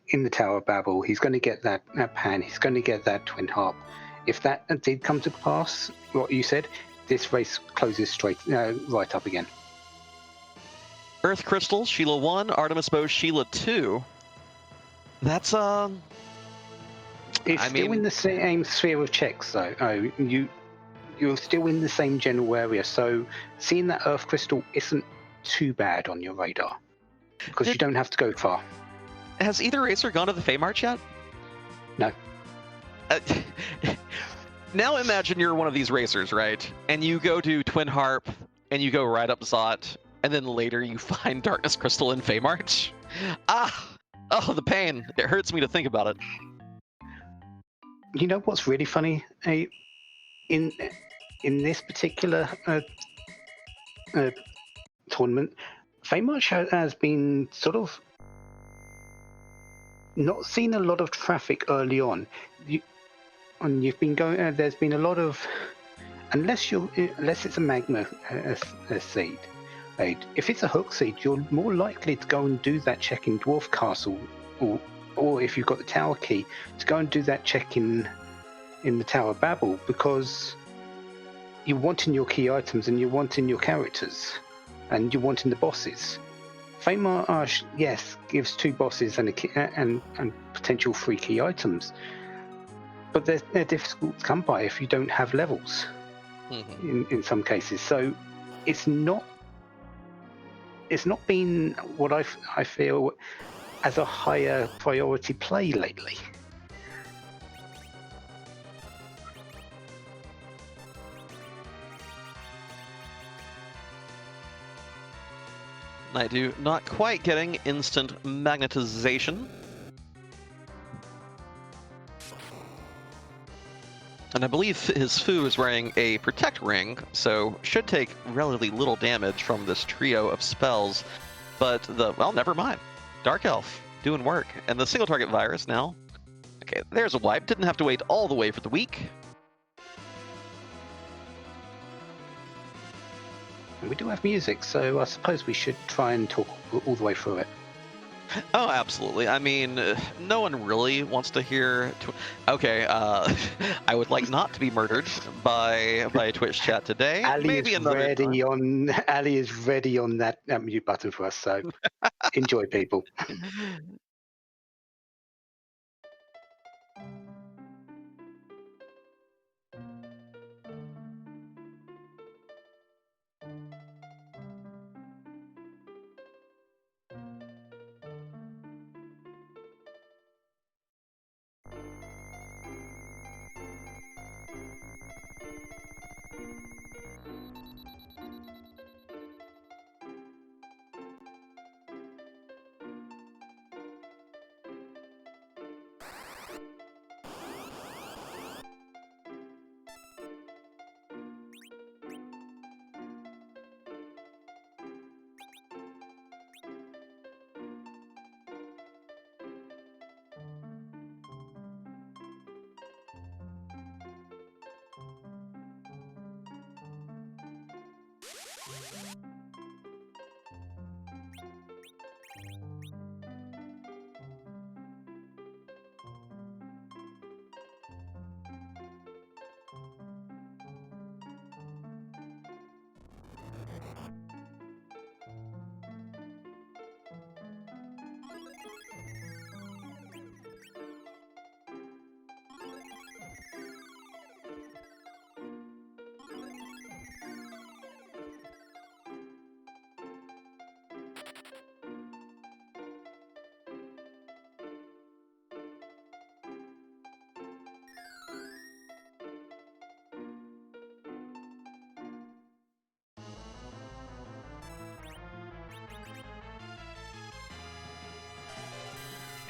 in the Tower of Babel. He's going to get that pan. He's going to get that Twin Harp. If that did come to pass, what you said, this race closes straight right up again. Earth Crystal, Sheila 1, Artemis Bow, Sheila 2. That's It's still in the same sphere of checks, though. You're still in the same general area, so seeing that Earth Crystal isn't too bad on your radar because you don't have to go far. Has either racer gone to the Feymarch yet? No. Now imagine you're one of these racers, right? And you go to Twin Harp, and you go right up Zot, and then later you find Darkness Crystal in Feymarch. Oh, the pain. It hurts me to think about it. You know what's really funny? In this particular tournament, Feymarch has been sort of not seen a lot of traffic early on. You've been going. There's been a lot of, unless it's a magma seed. If it's a hook seed, you're more likely to go and do that check in Dwarf Castle, or if you've got the Tower Key, to go and do that check in the Tower of Babel, because you're wanting your key items and you're wanting your characters and you're wanting the bosses. Feymarch, yes, gives 2 bosses and potential 3 key items, but they're difficult to come by if you don't have levels. In some cases. So it's not been what I feel as a higher priority play lately. Nightdew not quite getting instant magnetization. And I believe his Fu is wearing a Protect Ring, so should take relatively little damage from this trio of spells. But well, never mind. Dark Elf, doing work. And the single target virus now. Okay, there's a wipe. Didn't have to wait all the way for the week. And we do have music, so I suppose we should try and talk all the way through it. Oh, absolutely. I mean, no one really wants to hear. Okay, I would like not to be murdered by a Twitch chat today. Ali Maybe is another ready time. Ali is ready on that mute button for us. So enjoy, people.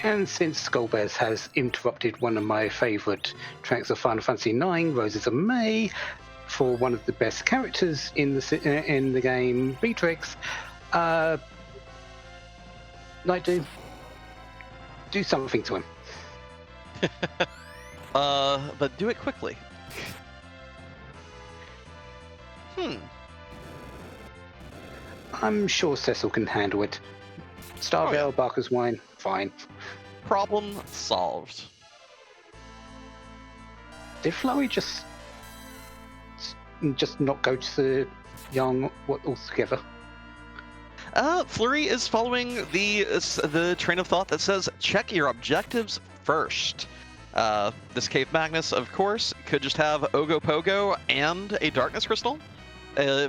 And since Skullbears has interrupted one of my favourite tracks of Final Fantasy IX, Roses of May, for one of the best characters in the game, Beatrix, Nightdew, do something to him. But do it quickly. I'm sure Cecil can handle it. Starvale, Barker's Wine, fine. Problem solved. Did Flurry just not go to the Young altogether? Fleury is following the train of thought that says check your objectives first. This Cave Magnus, of course, could just have Ogopogo and a Darkness Crystal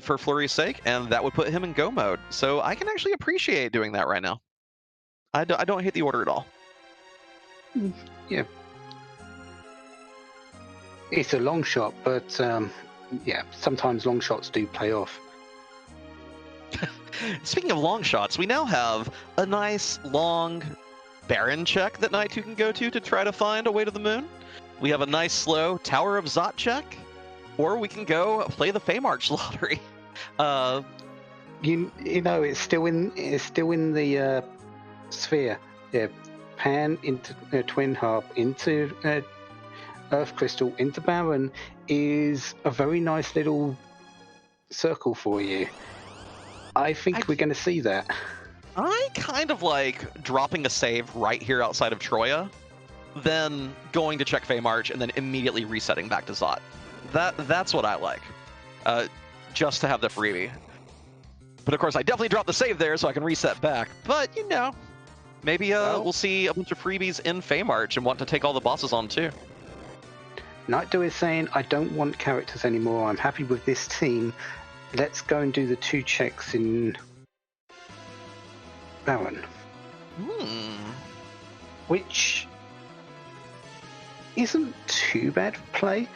for Fleury's sake, and that would put him in go mode. So I can actually appreciate doing that right now. I don't hate the order at all. Yeah. It's a long shot, but yeah, sometimes long shots do play off. Speaking of long shots, we now have a nice long Baron check that Nightdew can go to try to find a way to the moon. We have a nice slow Tower of Zot check, or we can go play the Feymarch lottery. You know, it's still in the sphere. Yeah, Pan into Twin Harp into Earth Crystal into Baron is a very nice little circle for you. I think we're going to see that. I kind of like dropping a save right here outside of Troya, then going to check Feymarch, and then immediately resetting back to Zot. That's what I like, just to have the freebie. But of course, I definitely dropped the save there so I can reset back. But, you know, maybe we'll see a bunch of freebies in Feymarch and want to take all the bosses on too. Nightdew is saying, I don't want characters anymore. I'm happy with this team. Let's go and do the 2 checks in Baron. Which isn't too bad play.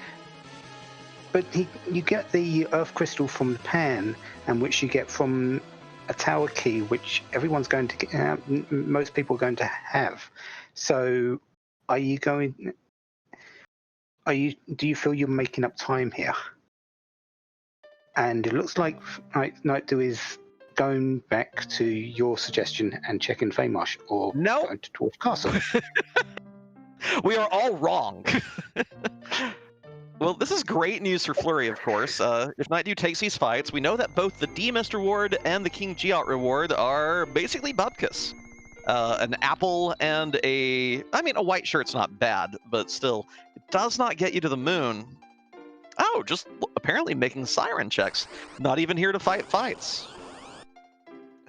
But you get the Earth Crystal from the Pan, and which you get from a Tower Key, which everyone's going to get, most people are going to have. So, are you going do you feel you're making up time here? And it looks like Nightdew is going back to your suggestion and checking Feymarsh, or No. going to Dwarf Castle. We are all wrong. Well, this is great news for Fleury, of course. If Nightdew takes these fights, we know that both the D-Mist reward and the King Geot reward are basically bupkis. An apple and a white shirt's not bad, but still, it does not get you to the moon. Oh, just apparently making siren checks. Not even here to fight fights.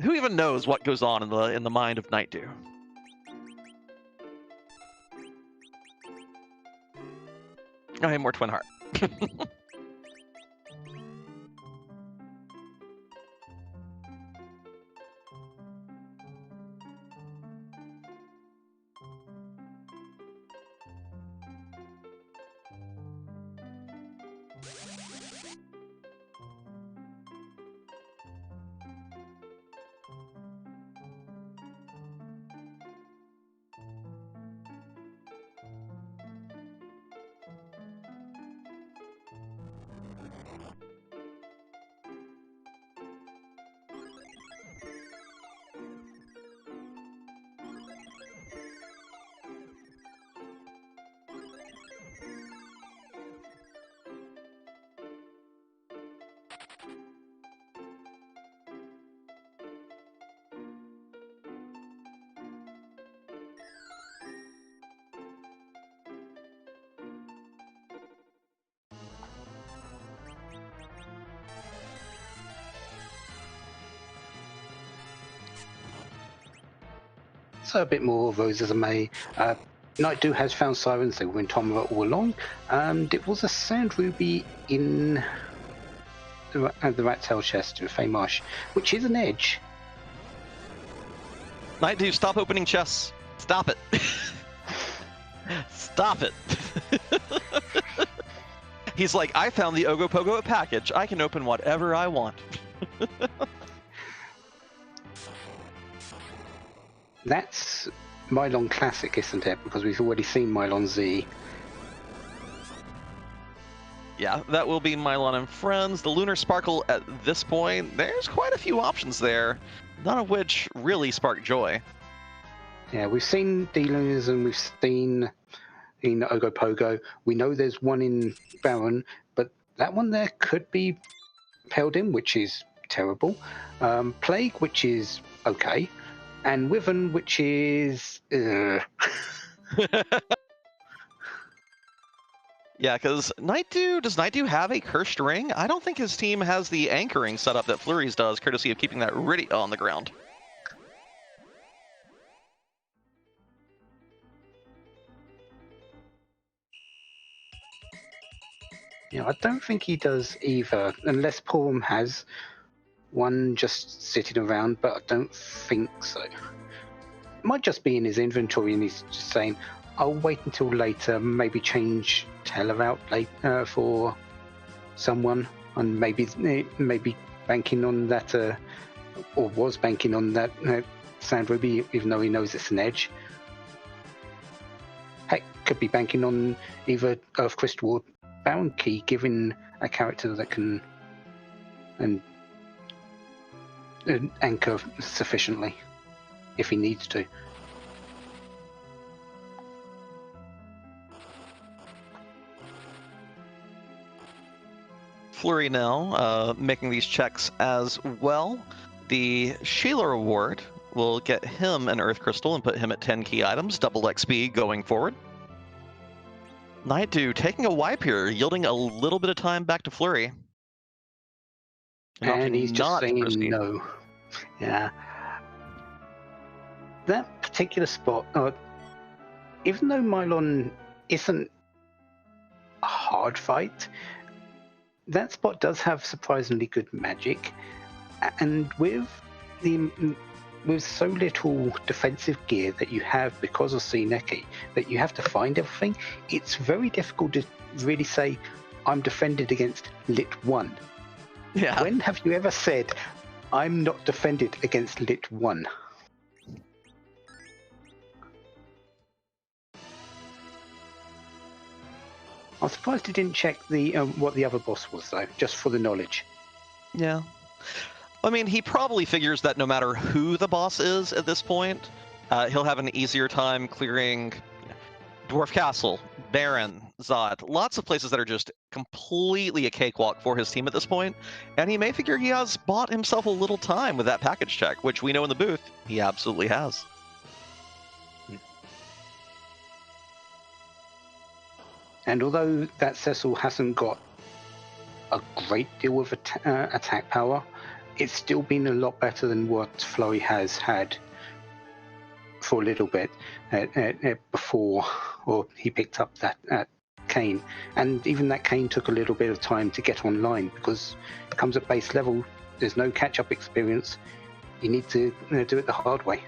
Who even knows what goes on in the mind of Nightdew? Oh, hey, more Twin Heart. So a bit more Rose as a May. Nightdew has found sirens. They were in Tomra all along. It was a sand ruby in the Rat Tail chest in Feymarsh, which is an edge. Nightdew, stop opening chests. Stop it. Stop it. He's like, I found the Ogopogo package. I can open whatever I want. That's Mylon Classic, isn't it? Because we've already seen Mylon Z. Yeah, that will be Mylon and Friends. The Lunar Sparkle at this point, there's quite a few options there, none of which really spark joy. Yeah, we've seen D-Lunars and we've seen in Ogopogo. We know there's one in Baron, but that one there could be Peldin, which is terrible. Plague, which is okay. And Wyvern, which is... Yeah, because does Nightdew have a cursed ring? I don't think his team has the anchoring setup that Fleury's does, courtesy of keeping that really on the ground. Yeah, I don't think he does either, unless Purim has one just sitting around, but I don't think so. It might just be in his inventory and he's just saying, I'll wait until later, maybe change Teller out later for someone, and maybe banking on that, or was banking on that Sand Ruby, even though he knows it's an edge. Heck, could be banking on either Earth Crystal or Baron Key, giving a character that can and anchor sufficiently if he needs to. Fleury now making these checks as well. The Sheila reward will get him an Earth Crystal and put him at 10 key items, double XP going forward. Nightdew taking a wipe here, yielding a little bit of time back to Fleury. And he's just saying no. Yeah. That particular spot, even though Mylon isn't a hard fight, that spot does have surprisingly good magic. And with so little defensive gear that you have because of Sineki, that you have to find everything, it's very difficult to really say, I'm defended against Lit 1. Yeah. When have you ever said, I'm not defended against Lit 1? I was surprised he didn't check the what the other boss was, though, just for the knowledge. Yeah. I mean, he probably figures that no matter who the boss is at this point, he'll have an easier time clearing Dwarf Castle, Baron, Zod, lots of places that are just completely a cakewalk for his team at this point, and he may figure he has bought himself a little time with that package check, which we know in the booth he absolutely has. And although that Cecil hasn't got a great deal of attack power, it's still been a lot better than what Fleury has had for a little bit before, or he picked up that Cane. And even that Cane took a little bit of time to get online because it comes at base level. There's no catch-up experience. You need to do it the hard way.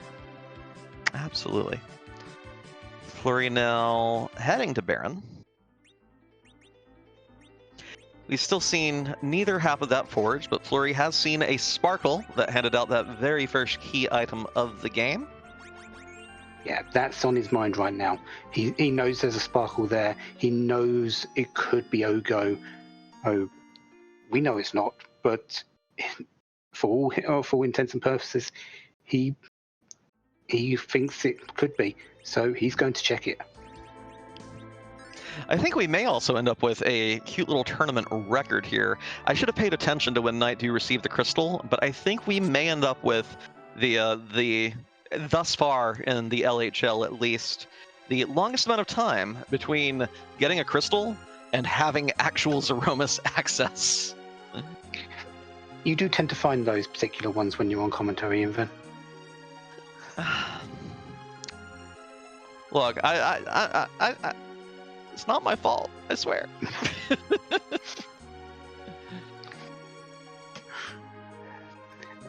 Absolutely. Fleury now heading to Baron. We've still seen neither half of that forge, but Fleury has seen a sparkle that handed out that very first key item of the game. Yeah, that's on his mind right now. He knows there's a sparkle there. He knows it could be Ogo. Oh, we know it's not, but for all intents and purposes, he thinks it could be. So he's going to check it. I think we may also end up with a cute little tournament record here. I should have paid attention to when Nightdew received the crystal, but I think we may end up with the thus far in the LHL at least, the longest amount of time between getting a crystal and having actual Zeromus access. You do tend to find those particular ones when you're on commentary, Inven. Look, I it's not my fault, I swear.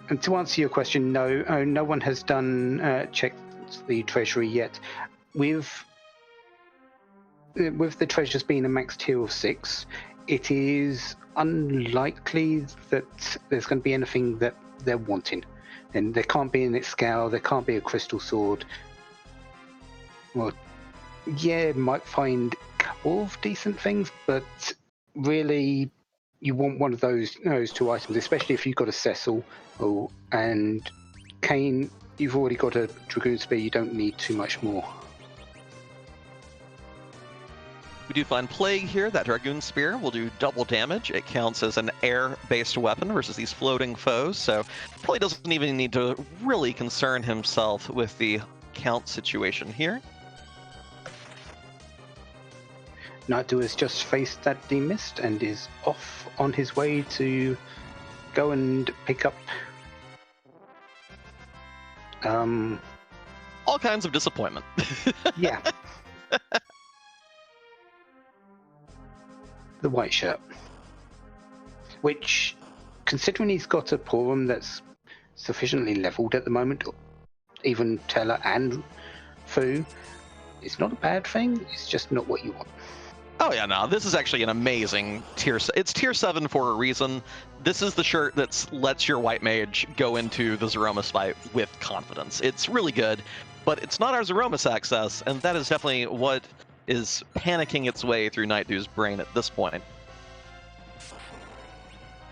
And to answer your question, no one has done checked the treasury yet. With the treasures being a max tier of 6, it is unlikely that there's going to be anything that they're wanting. And there can't be an its scale, there can't be a crystal sword. Well, yeah, might find a couple of decent things, but really you want one of those two items, especially if you've got a Cecil and Cane. You've already got a Dragoon Spear, you don't need too much more. We do find Plague here. That Dragoon Spear will do double damage. It counts as an air-based weapon versus these floating foes, so probably doesn't even need to really concern himself with the count situation here. Nightdew has just faced that demist and is off on his way to go and pick up all kinds of disappointment. Yeah. The white shirt. Which, considering he's got a Purim that's sufficiently leveled at the moment, even Teller and Fu, it's not a bad thing, it's just not what you want. Oh yeah, no, this is actually an amazing tier. It's tier 7 for a reason. This is the shirt that lets your white mage go into the Zeromus fight with confidence. It's really good, but it's not our Zeromus access, and that is definitely what is panicking its way through Nightdew's brain at this point.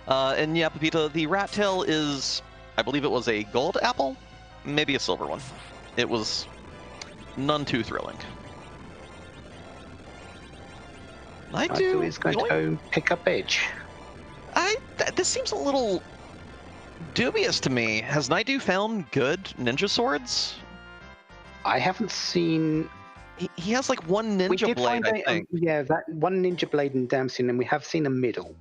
And yeah, Pepita, the rat tail is, I believe it was a gold apple, maybe a silver one. It was none too thrilling. Nightdew is going to go pick up Edge. This seems a little dubious to me. Has Nightdew found good ninja swords? I haven't seen. He has like one ninja blade, I think. Yeah, that one ninja blade in Damson, and we have seen a middle,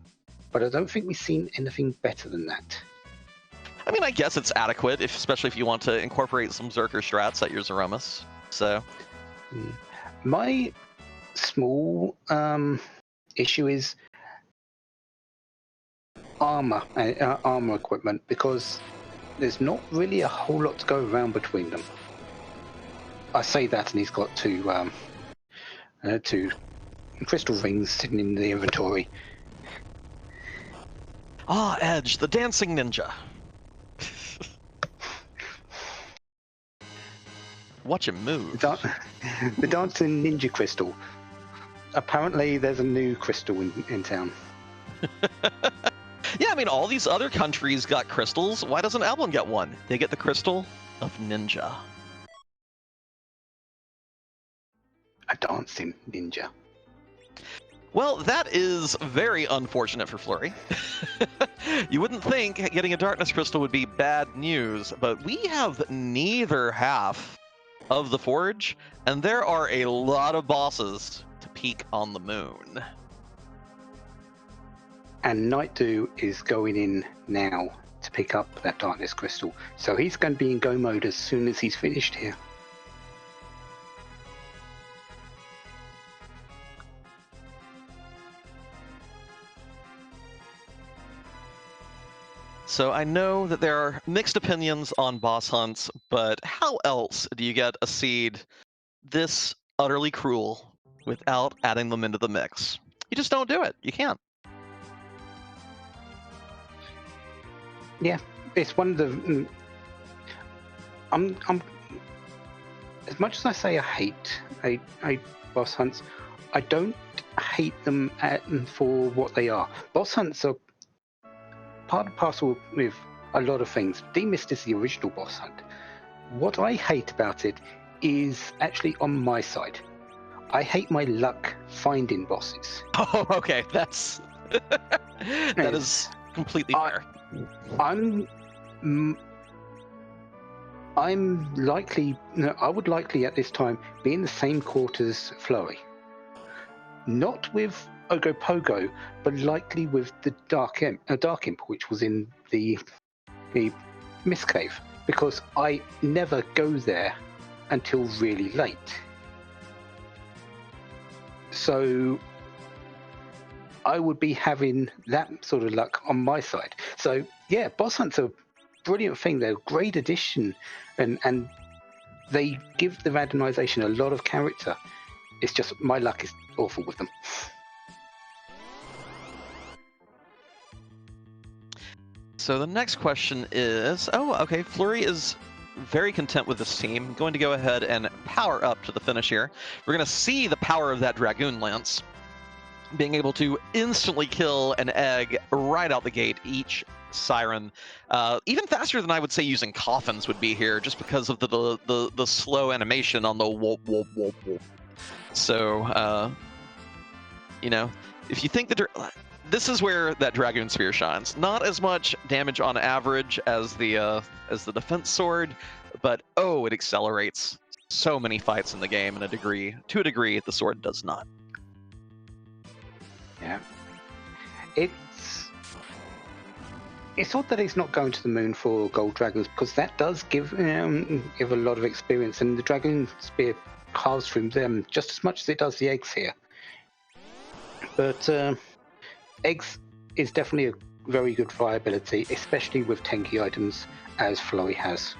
but I don't think we've seen anything better than that. I mean, I guess it's adequate, especially if you want to incorporate some Zerker strats at your Zeromus. So, my small issue is armor equipment, because there's not really a whole lot to go around between them. I say that, and he's got two crystal rings sitting in the inventory. Ah, Edge, the dancing ninja. Watch him move. The dancing ninja crystal. Apparently, there's a new crystal in town. Yeah, I mean, all these other countries got crystals. Why doesn't Albion get one? They get the crystal of ninja. A dancing ninja. Well, that is very unfortunate for Fleury. You wouldn't think getting a darkness crystal would be bad news, but we have neither half of the forge, and there are a lot of bosses to peek on the moon. And Nightdew is going in now to pick up that darkness crystal. So he's going to be in go mode as soon as he's finished here. So I know that there are mixed opinions on boss hunts, but how else do you get a seed this utterly cruel without adding them into the mix? You just don't do it. You can't. Yeah, it's one of the. I'm as much as I say I hate boss hunts, I don't hate them for what they are. Boss hunts are part and parcel with a lot of things. D-Mist is the original boss hunt. What I hate about it is actually on my side. I hate my luck finding bosses. Oh, okay. That is completely fair. I'm likely. No, I would likely at this time be in the same court as Fleury. Not with Ogopogo, but likely with the Dark Imp, which was in the Mist Cave, because I never go there until really late. So I would be having that sort of luck on my side. So yeah, boss hunts are a brilliant thing. They're a great addition, and they give the randomization a lot of character. It's just my luck is awful with them. So the next question is, okay, Fleury is very content with this team. Going to go ahead and power up to the finish here. We're going to see the power of that Dragoon Lance, being able to instantly kill an egg right out the gate, each siren. Even faster than I would say using coffins would be here, just because of the slow animation on the whoop, whoop, whoop, whoop. So, you know, if you think that this is where that Dragoon Spear shines. Not as much damage on average as the defense sword, but it accelerates so many fights in the game to a degree the sword does not. Yeah, it's odd that he's not going to the moon for gold dragons, because that does give a lot of experience, and the Dragoon Spear carves through them just as much as it does the eggs here. But eggs is definitely a very good viability, especially with Tenki items as Fleury has.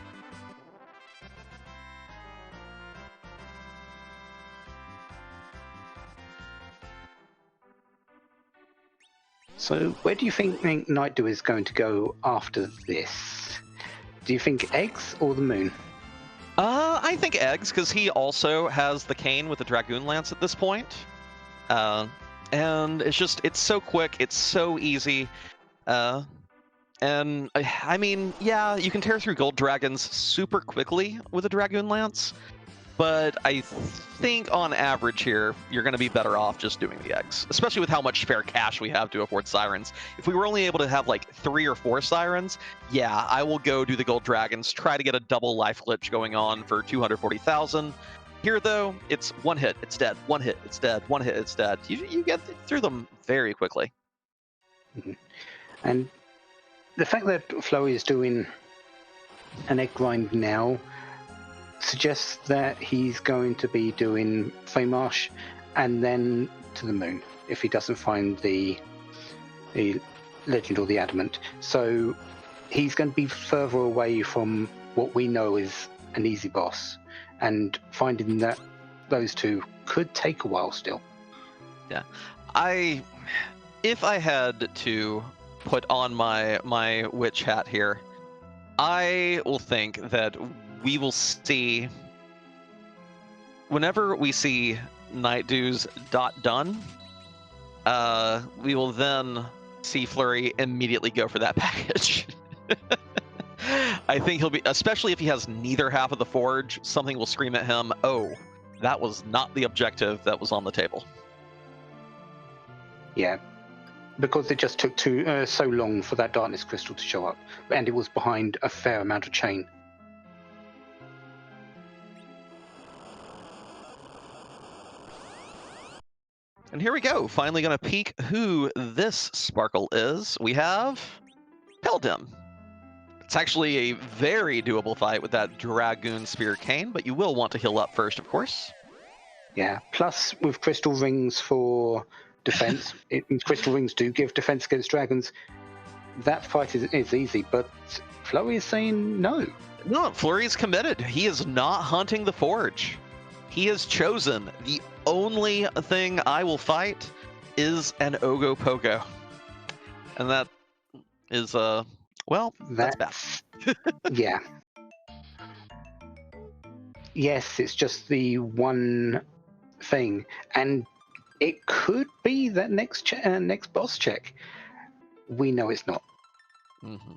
So where do you think Nightdew is going to go after this? Do you think eggs or the moon? I think eggs, because he also has the cane with the Dragoon Lance at this point. And it's so quick, it's so easy. And I mean, yeah, you can tear through gold dragons super quickly with a Dragoon Lance, but I think on average here, you're going to be better off just doing the eggs, especially with how much spare cash we have to afford sirens. If we were only able to have like 3 or 4 sirens, yeah, I will go do the gold dragons, try to get a double life glitch going on for 240,000. Here, though, it's one hit, it's dead. One hit, it's dead. One hit, it's dead. You get through them very quickly. Mm-hmm. And the fact that Fleury is doing an egg grind now suggests that he's going to be doing Feymarsh and then to the moon if he doesn't find the legend or the adamant. So he's going to be further away from what we know is an easy boss, and finding that those two could take a while still. Yeah, if I had to put on my witch hat here, I will think that we will see, whenever we see Nightdew's dot done, we will then see Fleury immediately go for that package. I think he'll be, especially if he has neither half of the forge, something will scream at him, oh, that was not the objective that was on the table. Yeah, because it just took so long for that darkness crystal to show up, and it was behind a fair amount of chain. And here we go, finally going to peek who this Sparkle is. We have Peldim. It's actually a very doable fight with that Dragoon Spear Cane, but you will want to heal up first, of course. Yeah, plus with crystal rings for defense, crystal rings do give defense against dragons. That fight is easy, but Fleury is saying no. No, Fleury is committed. He is not hunting the forge. He has chosen the only thing I will fight is an Ogopogo. And that is, well, that's bad. Yeah. Yes, it's just the one thing. And it could be that next boss check. We know it's not. Mm-hmm.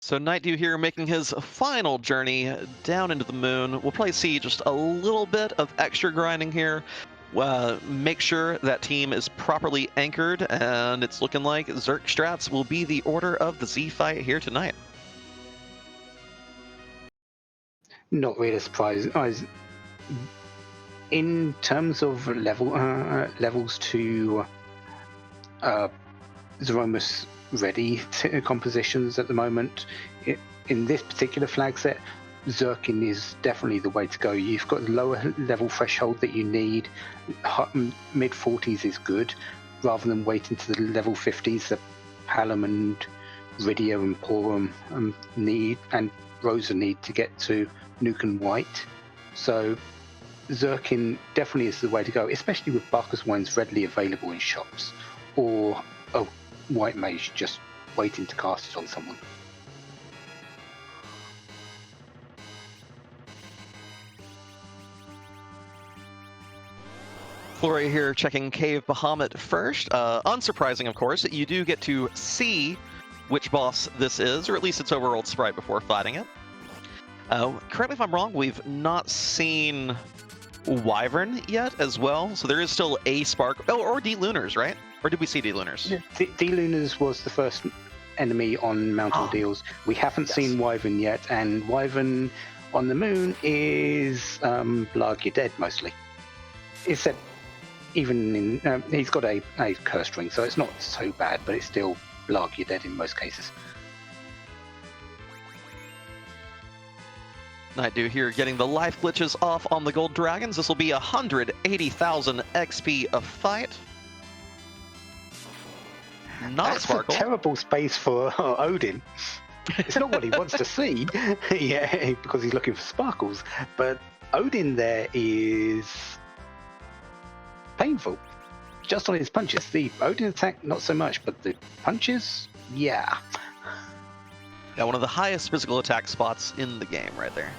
So Nightdew here making his final journey down into the moon. We'll probably see just a little bit of extra grinding here. Make sure that team is properly anchored, and it's looking like Zerk Strats will be the order of the Z fight here tonight. Not really surprised. In terms of levels to Zeromus ready compositions at the moment, in this particular flag set, Zerkin is definitely the way to go. You've got the lower level threshold that you need. Mid 40s is good, rather than waiting to the level 50s that Palom and Rydia and Porum need, and Rosa need to get to Nuke and White. So Zerkin definitely is the way to go, especially with Barker's Wines readily available in shops, or a White Mage just waiting to cast it on someone. Fleury here checking Cave Bahamut first. Unsurprising, of course, you do get to see which boss this is, or at least its overworld sprite before fighting it. Correct me if I'm wrong, we've not seen Wyvern yet as well, so there is still a Spark. Oh, or D-Lunars, right? Or did we see D-Lunars? Yeah, D-Lunars was the first enemy on Mount Ordeals. We haven't seen Wyvern yet, and Wyvern on the moon is Blarg, you're dead mostly. Except even in he's got a cursed ring, so it's not so bad, but it's still Blarg, you're dead in most cases. Nightdew here getting the life glitches off on the gold dragons. This will be 180,000 XP a fight. Not That's Sparkle. a terrible space for Odin. It's not what he wants to see, yeah, because he's looking for sparkles. But Odin there is painful. Just on his punches. The Odin attack, not so much, but the punches, yeah. Yeah, one of the highest physical attack spots in the game right there.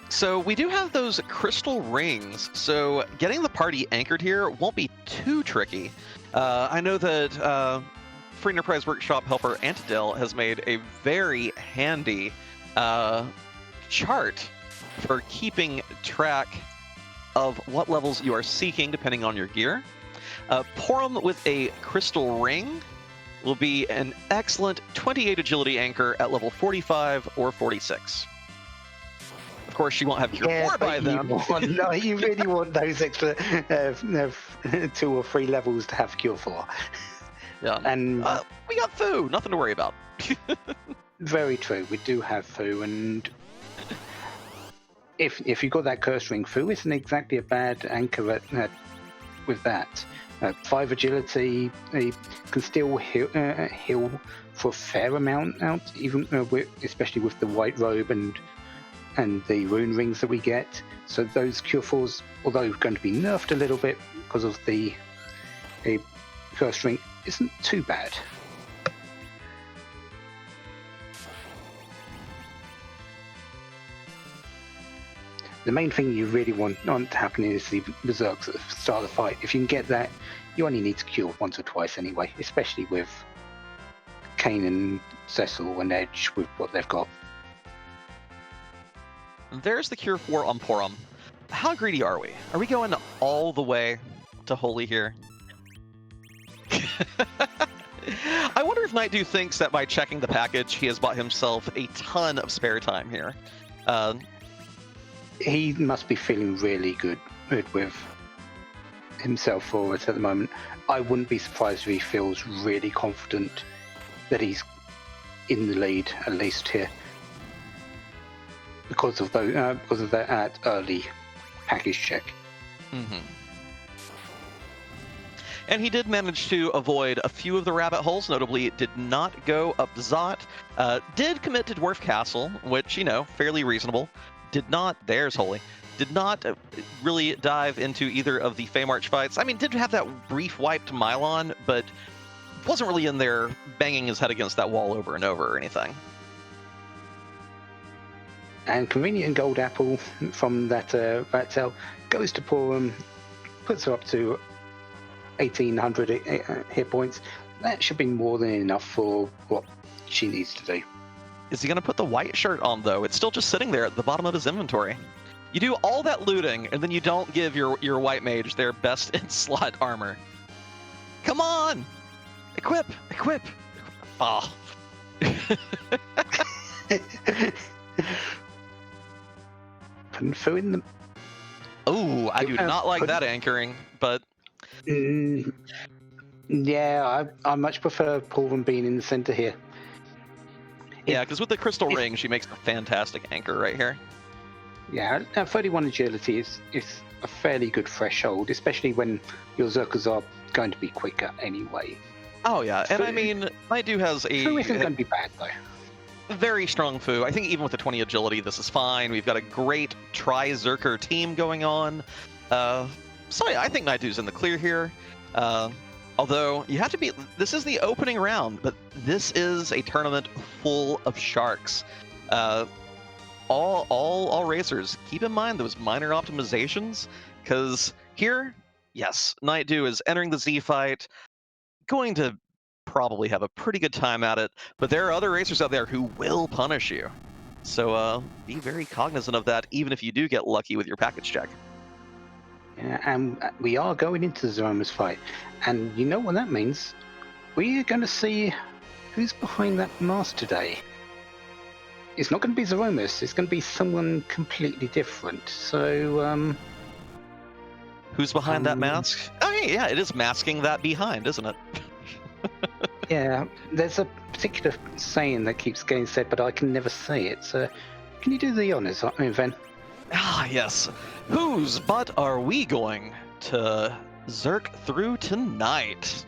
So we do have those crystal rings, so getting the party anchored here won't be too tricky. I know that Free Enterprise Workshop helper Antidel has made a very handy chart for keeping track of what levels you are seeking depending on your gear. Porum with a crystal ring will be an excellent 28 agility anchor at level 45 or 46. Of course, she won't have Cure 4 by then. You really want those extra 2 or 3 levels to have Cure 4. Yeah, and we got Fu, nothing to worry about. Very true, we do have Fu, and if you got that curse ring, Fu isn't exactly a bad anchor with that. 5 agility, he can still heal for a fair amount out, even especially with the white robe and the rune rings that we get. So those Cure 4s, although going to be nerfed a little bit because of the curse ring, isn't too bad. The main thing you really want to happen is the berserks at the start of the fight. If you can get that, you only need to cure once or twice anyway, especially with Kane and Cecil and Edge with what they've got. There's the Cure 4 on Porum. How greedy are we? Are we going all the way to Holy here? I wonder if Nightdew thinks that by checking the package, he has bought himself a ton of spare time here. He must be feeling really good with himself forward at the moment. I wouldn't be surprised if he feels really confident that he's in the lead, at least here, because of that early package check. Mm-hmm. And he did manage to avoid a few of the rabbit holes. Notably, did not go up Zot. Did commit to Dwarf Castle, which, fairly reasonable. Did not, there's Holy, did not really dive into either of the Feymarch fights. I mean, did have that brief wipe to Mylon, but wasn't really in there banging his head against that wall over and over or anything. And Convenient Gold Apple from that cell goes to Porum, puts her up to 1,800 hit points. That should be more than enough for what she needs to do. Is he going to put the white shirt on, though? It's still just sitting there at the bottom of his inventory. You do all that looting, and then you don't give your white mage their best in slot armor. Come on! Equip! Oh. Putting Fu in the... Oh, I do not like that anchoring, but... Yeah, I much prefer Porum being in the center here. Yeah, because with the crystal ring, she makes a fantastic anchor right here. Yeah, 31 agility is a fairly good threshold, especially when your Zerkers are going to be quicker anyway. Oh yeah, and I mean, Nightdew has a... Fu isn't going to be bad, though. Very strong Fu. I think even with the 20 agility, this is fine. We've got a great tri-Zerker team going on. So yeah, I think Nightdew's in the clear here. Although, you have to be... This is the opening round, but this is a tournament full of sharks. All racers, keep in mind those minor optimizations, because here, yes, Nightdew is entering the Z fight, going to probably have a pretty good time at it, but there are other racers out there who will punish you. So be very cognizant of that, even if you do get lucky with your package check. Yeah, and we are going into the Zeroma's fight, and you know what that means? We're going to see who's behind that mask today. It's not going to be Zeromus, it's going to be someone completely different. So, who's behind that mask? Oh, yeah, it is masking that behind, isn't it? Yeah, there's a particular saying that keeps getting said, but I can never say it. So, can you do the honors, Ven? Ah, yes. Whose butt are we going to zerk through tonight?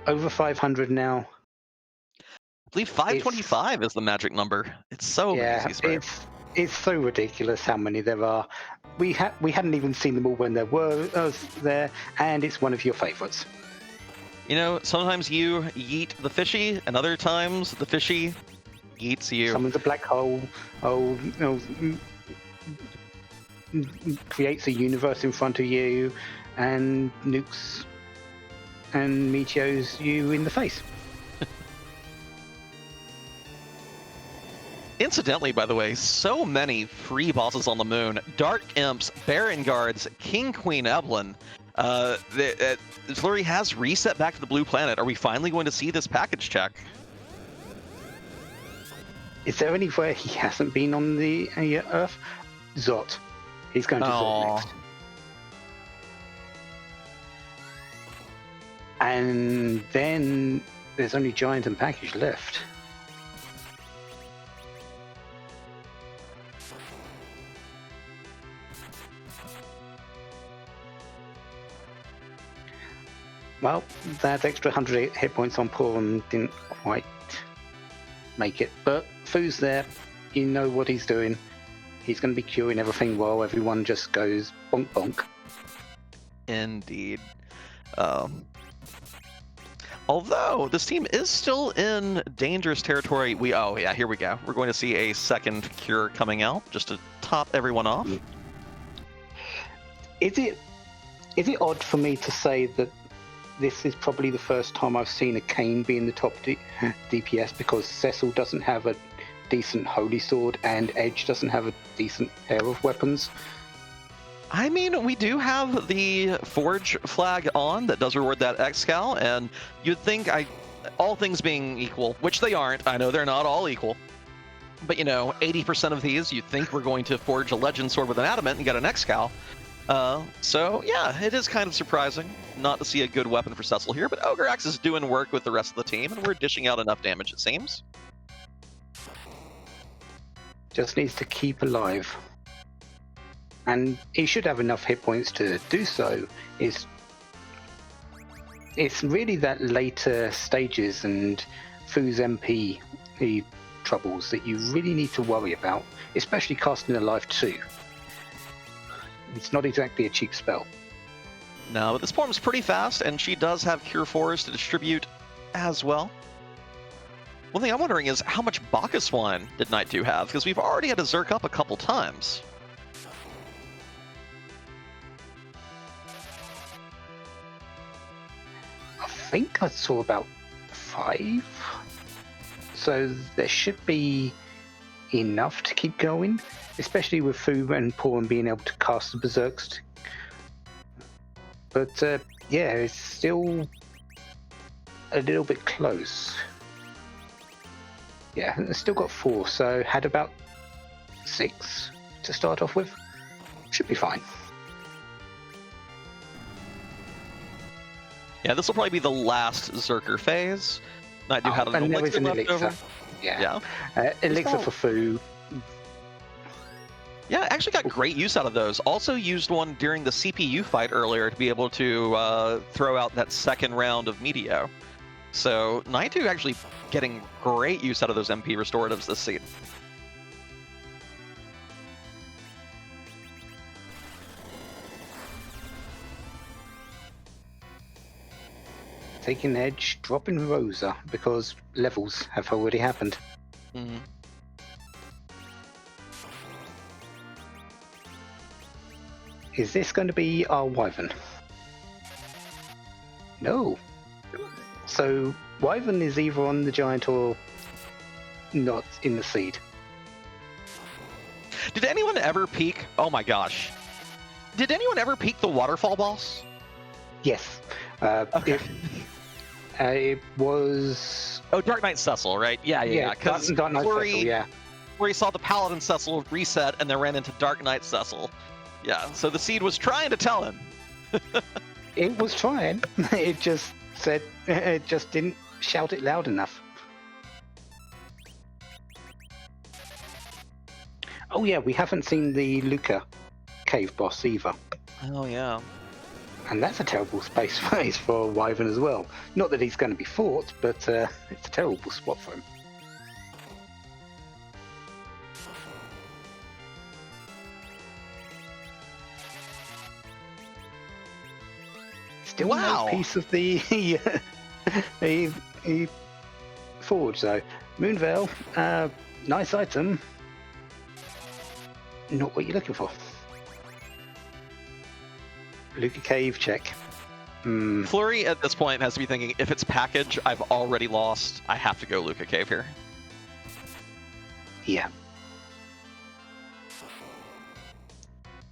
Over 500 now. I believe 525 is the magic number. It's so easy spray. It's so ridiculous how many there are. We hadn't even seen them all when there were there, and it's one of your favorites. Sometimes you yeet the fishy, and other times the fishy yeets you. Summons a black hole, creates a universe in front of you, and nukes and meteors you in the face. Incidentally, by the way, so many free bosses on the moon. Dark Imps, Baron Guards, King Queen Evelyn. Fleury has reset back to the blue planet. Are we finally going to see this package check? Is there anywhere he hasn't been on the Earth? Zot. He's going to Zot next. And then there's only Giant and Package left. Well, that extra 100 hit points on Porum didn't quite make it, but Fu's there. You know what he's doing. He's going to be curing everything while everyone just goes bonk bonk. Indeed. Although this team is still in dangerous territory. Oh yeah, here we go. We're going to see a second cure coming out just to top everyone off. Is it odd for me to say that this is probably the first time I've seen a Kayn be in the top DPS, because Cecil doesn't have a decent Holy Sword and Edge doesn't have a decent pair of weapons? I mean, we do have the Forge flag on that does reward that Excal, and you'd think, all things being equal, which they aren't, I know they're not all equal, but 80% of these, you'd think we're going to forge a Legend Sword with an Adamant and get an Excal. So yeah, it is kind of surprising not to see a good weapon for Cecil here, but Ogreax is doing work with the rest of the team, and we're dishing out enough damage, it seems. Just needs to keep alive. And he should have enough hit points to do so. It's really that later stages and Fu's MP troubles that you really need to worry about, especially casting Alive 2. It's not exactly a cheap spell. No, but this form's pretty fast, and she does have Cure 4s to distribute as well. One thing I'm wondering is how much Bacchus wine did Nightdew have? Because we've already had to Zerk up a couple times. I think I saw about 5. So there should be enough to keep going, especially with Fu and Porum being able to cast the Berserks. But yeah, it's still a little bit close. Yeah, it's still got 4, so had about 6 to start off with. Should be fine. Yeah, this will probably be the last Zerker phase. Nightdew had an elixir left over. Yeah. Elixir for Fu. Yeah, actually got great use out of those. Also used one during the CPU fight earlier to be able to throw out that second round of Meteo. So Nightdew actually getting great use out of those MP restoratives this season. Taking Edge, dropping Rosa, because levels have already happened. Mm-hmm. Is this going to be our Wyvern? No. So Wyvern is either on the Giant or not in the Seed. Did anyone ever peek? Oh my gosh. Did anyone ever peek the Waterfall boss? Yes. Okay. It was... Oh, Dark Knight Cecil, right? Yeah. Dark Knight Fleury, Cecil, yeah. Where he saw the Paladin Cecil reset and then ran into Dark Knight Cecil. Yeah, so the Seed was trying to tell him. It was trying. It just said... It just didn't shout it loud enough. Oh yeah, we haven't seen the Luca cave boss either. Oh yeah. And that's a terrible space phase for Wyvern as well. Not that he's going to be fought, but it's a terrible spot for him. Still no piece of the forge though. Moonveil, nice item. Not what you're looking for. Luca Cave, check. Fleury at this point has to be thinking, if it's package, I've already lost. I have to go Luca Cave here. Yeah.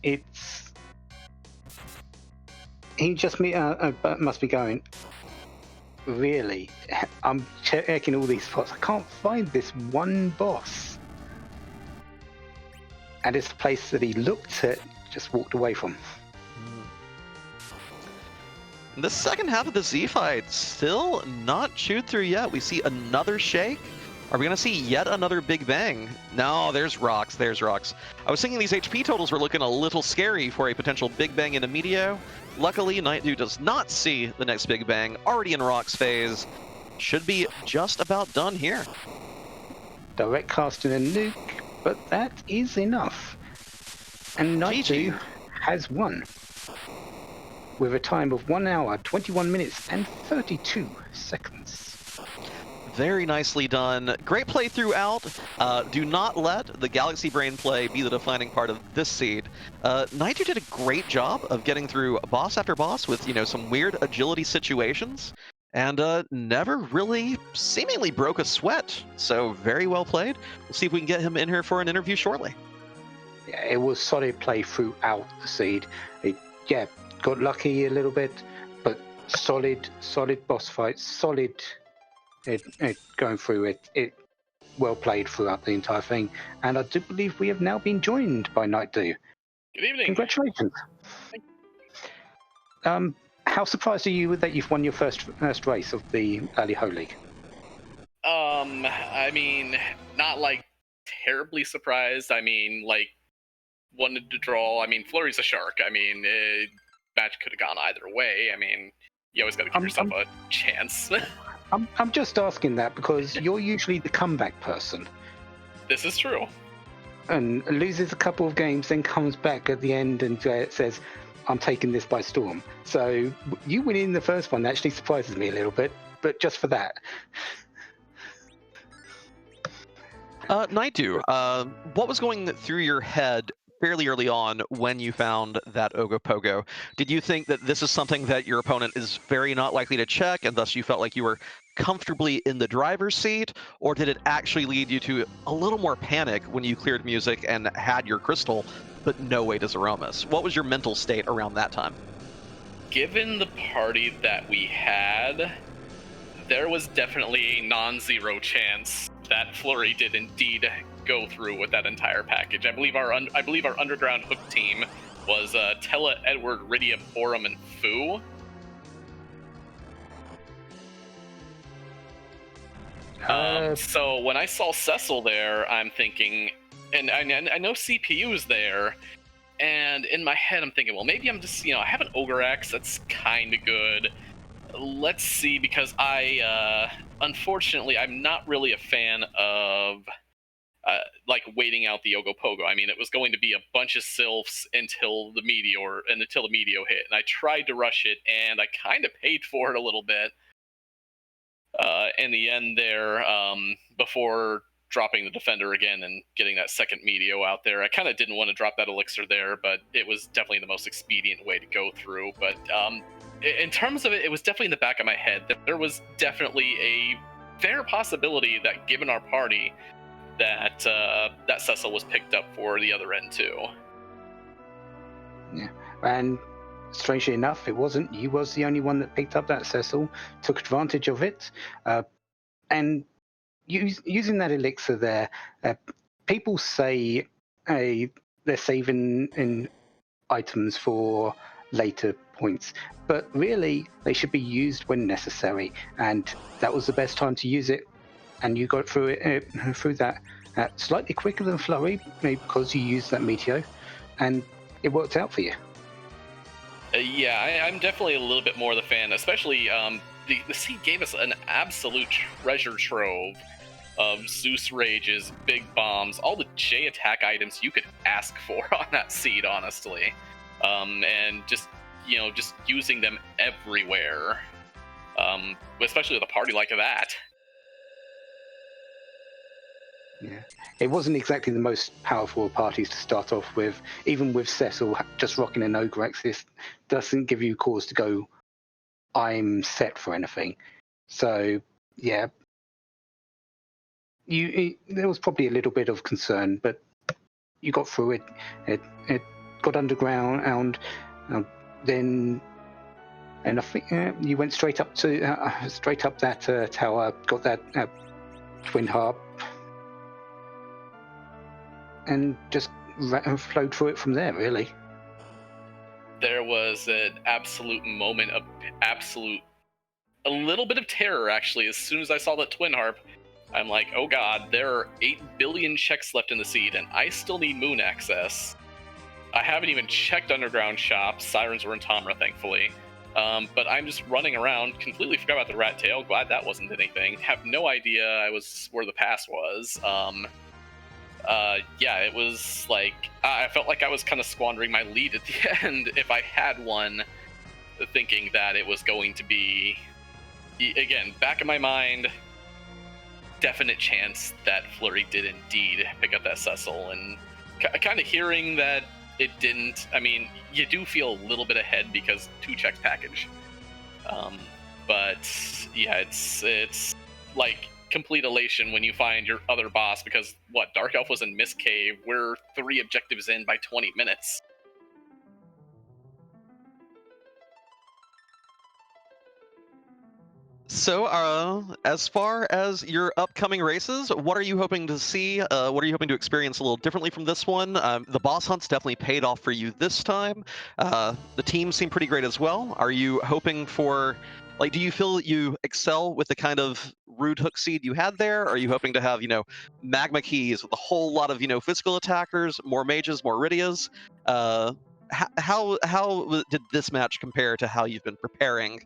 It's... He just must be going, really? I'm checking all these spots. I can't find this one boss. And it's the place that he looked at, just walked away from. The second half of the Z fight still not chewed through yet. We see another shake. Are we going to see yet another Big Bang? No, there's rocks. There's rocks. I was thinking these HP totals were looking a little scary for a potential Big Bang in a Meteo. Luckily, Nightdew does not see the next Big Bang. Already in rocks phase. Should be just about done here. Direct casting a nuke, but that is enough. And Nightdew has won. with a time of 1 hour, 21 minutes, and 32 seconds. Very nicely done. Great play throughout. Do not let the Galaxy Brain play be the defining part of this seed. Nightdew did a great job of getting through boss after boss with, some weird agility situations, and never really seemingly broke a sweat. So very well played. We'll see if we can get him in here for an interview shortly. Yeah, it was solid play throughout the seed. Got lucky a little bit, but solid boss fights, solid going through it. Well played throughout the entire thing, and I do believe we have now been joined by Nightdew. Good evening. Congratulations. How surprised are you that you've won your first race of the LaliHo League? I mean, not like terribly surprised. I mean, like wanted to draw. I mean, Fleury's a shark. I mean, match could have gone either way. I mean, you always got to give yourself a chance. I'm just asking that because you're usually the comeback person. This is true. And loses a couple of games, then comes back at the end and says, I'm taking this by storm. So you winning the first one actually surprises me a little bit, but just for that. Nightdew, what was going through your head fairly early on when you found that Ogopogo? Did you think that this is something that your opponent is very not likely to check, and thus you felt like you were comfortably in the driver's seat, or did it actually lead you to a little more panic when you cleared music and had your crystal, but no way to Zeromus? What was your mental state around that time? Given the party that we had, there was definitely a non-zero chance that Fleury did indeed go through with that entire package. I believe our underground hook team was Tella, Edward, Rydia, Borum, and Fu. So when I saw Cecil there, I'm thinking, and I know CPU's there, and in my head I'm thinking, well, maybe I'm just, I have an Ogre Axe that's kind of good. Let's see, because unfortunately, I'm not really a fan of waiting out the Ogopogo. I mean, it was going to be a bunch of sylphs until the meteor hit, and I tried to rush it, and I kind of paid for it a little bit. In the end there, before dropping the defender again and getting that second Meteo out there, I kind of didn't want to drop that elixir there, but it was definitely the most expedient way to go through. But in terms of it, it was definitely in the back of my head that there was definitely a fair possibility that, given our party, that Cecil was picked up for the other end too. Yeah, and strangely enough, it wasn't. You was the only one that picked up that Cecil, took advantage of it, and using that elixir there. People say they're saving in items for later points, but really they should be used when necessary, and that was the best time to use it. And you got through that slightly quicker than Fleury, maybe because you used that Meteo, and it worked out for you. I'm definitely a little bit more the fan, especially the seed gave us an absolute treasure trove of Zeus Rages, Big Bombs, all the J attack items you could ask for on that seed, honestly. And just using them everywhere, especially with a party like that. Yeah, it wasn't exactly the most powerful parties to start off with. Even with Cecil just rocking an Ogre Axis doesn't give you cause to go, I'm set for anything. So yeah, there was probably a little bit of concern, but you got through it. It got underground, and then I think you went straight up that tower, got that twin harp, and just flowed through it from there, really. There was an absolute moment of a little bit of terror, actually. As soon as I saw that twin harp, I'm like, oh god, there are 8 billion checks left in the seed, and I still need moon access. I haven't even checked underground shops. Sirens were in Tamra, thankfully. But I'm just running around, completely forgot about the rat tail. Glad that wasn't anything. Have no idea where the pass was. It was like, I felt like I was kind of squandering my lead at the end if I had one. thinking that it was going to be, again, back in my mind, definite chance that Fleury did indeed pick up that Cecil, and kind of hearing that it didn't. I mean, you do feel a little bit ahead because 2 checks package, but yeah, it's like complete elation when you find your other boss, because what, Dark Elf was in Mist Cave, we're 3 objectives in by 20 minutes. So, as far as your upcoming races, what are you hoping to see? What are you hoping to experience a little differently from this one? The boss hunts definitely paid off for you this time. The team seemed pretty great as well. Are you hoping for, like, do you feel that you excel with the kind of rude hook seed you had there? Are you hoping to have, magma keys with a whole lot of, physical attackers, more mages, more Rydias? How did this match compare to how you've been preparing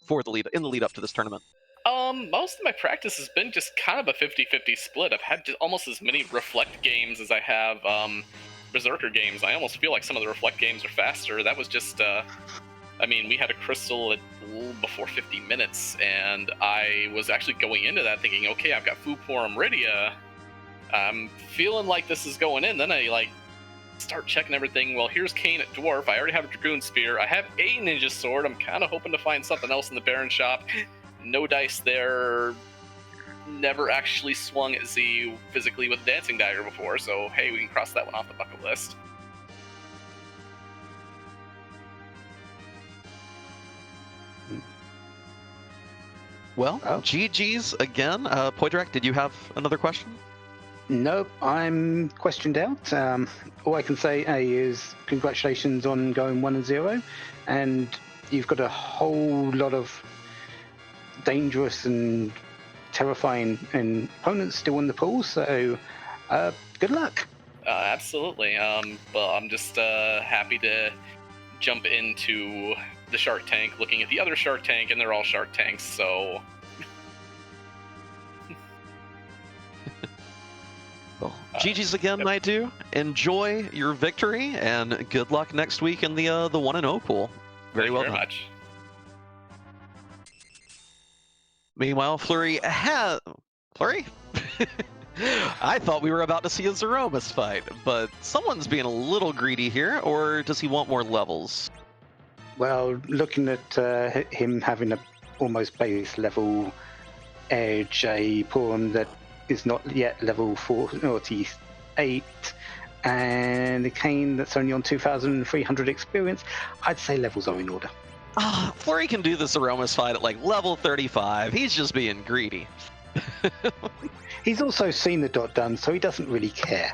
for the lead up to this tournament? Most of my practice has been just kind of a 50-50 split. I've had almost as many Reflect games as I have Berserker games. I almost feel like some of the Reflect games are faster. That was just, I mean, we had a crystal at before 50 minutes, and I was actually going into that thinking, okay, I've got Fuporum Rydia. I'm feeling like this is going in. Then I, start checking everything. Well, here's Kane at Dwarf. I already have a Dragoon Spear. I have a Ninja Sword. I'm kind of hoping to find something else in the Baron shop. No dice there. Never actually swung at Z physically with Dancing Dagger before, so hey, we can cross that one off the bucket list. Well, GG's again. Poydrak, did you have another question? Nope, I'm questioned out. All I can say is congratulations on going 1-0, and you've got a whole lot of dangerous and terrifying opponents still in the pool, so good luck. Absolutely. But I'm just happy to jump into the Shark Tank, looking at the other Shark Tank, and they're all Shark Tanks, so... Well, GG's again, Nightdew. Enjoy your victory, and good luck next week in the 1-0 pool. Very well done. Thank you very much. Meanwhile, Fleury? I thought we were about to see a Zeromus fight, but someone's being a little greedy here, or does he want more levels? Well, looking at him having a almost base level Edge, a pawn that is not yet level 48, and a Kane that's only on 2,300 experience, I'd say levels are in order. Fleury can do the Zeromus fight at level 35. He's just being greedy. He's also seen the dot done, so he doesn't really care.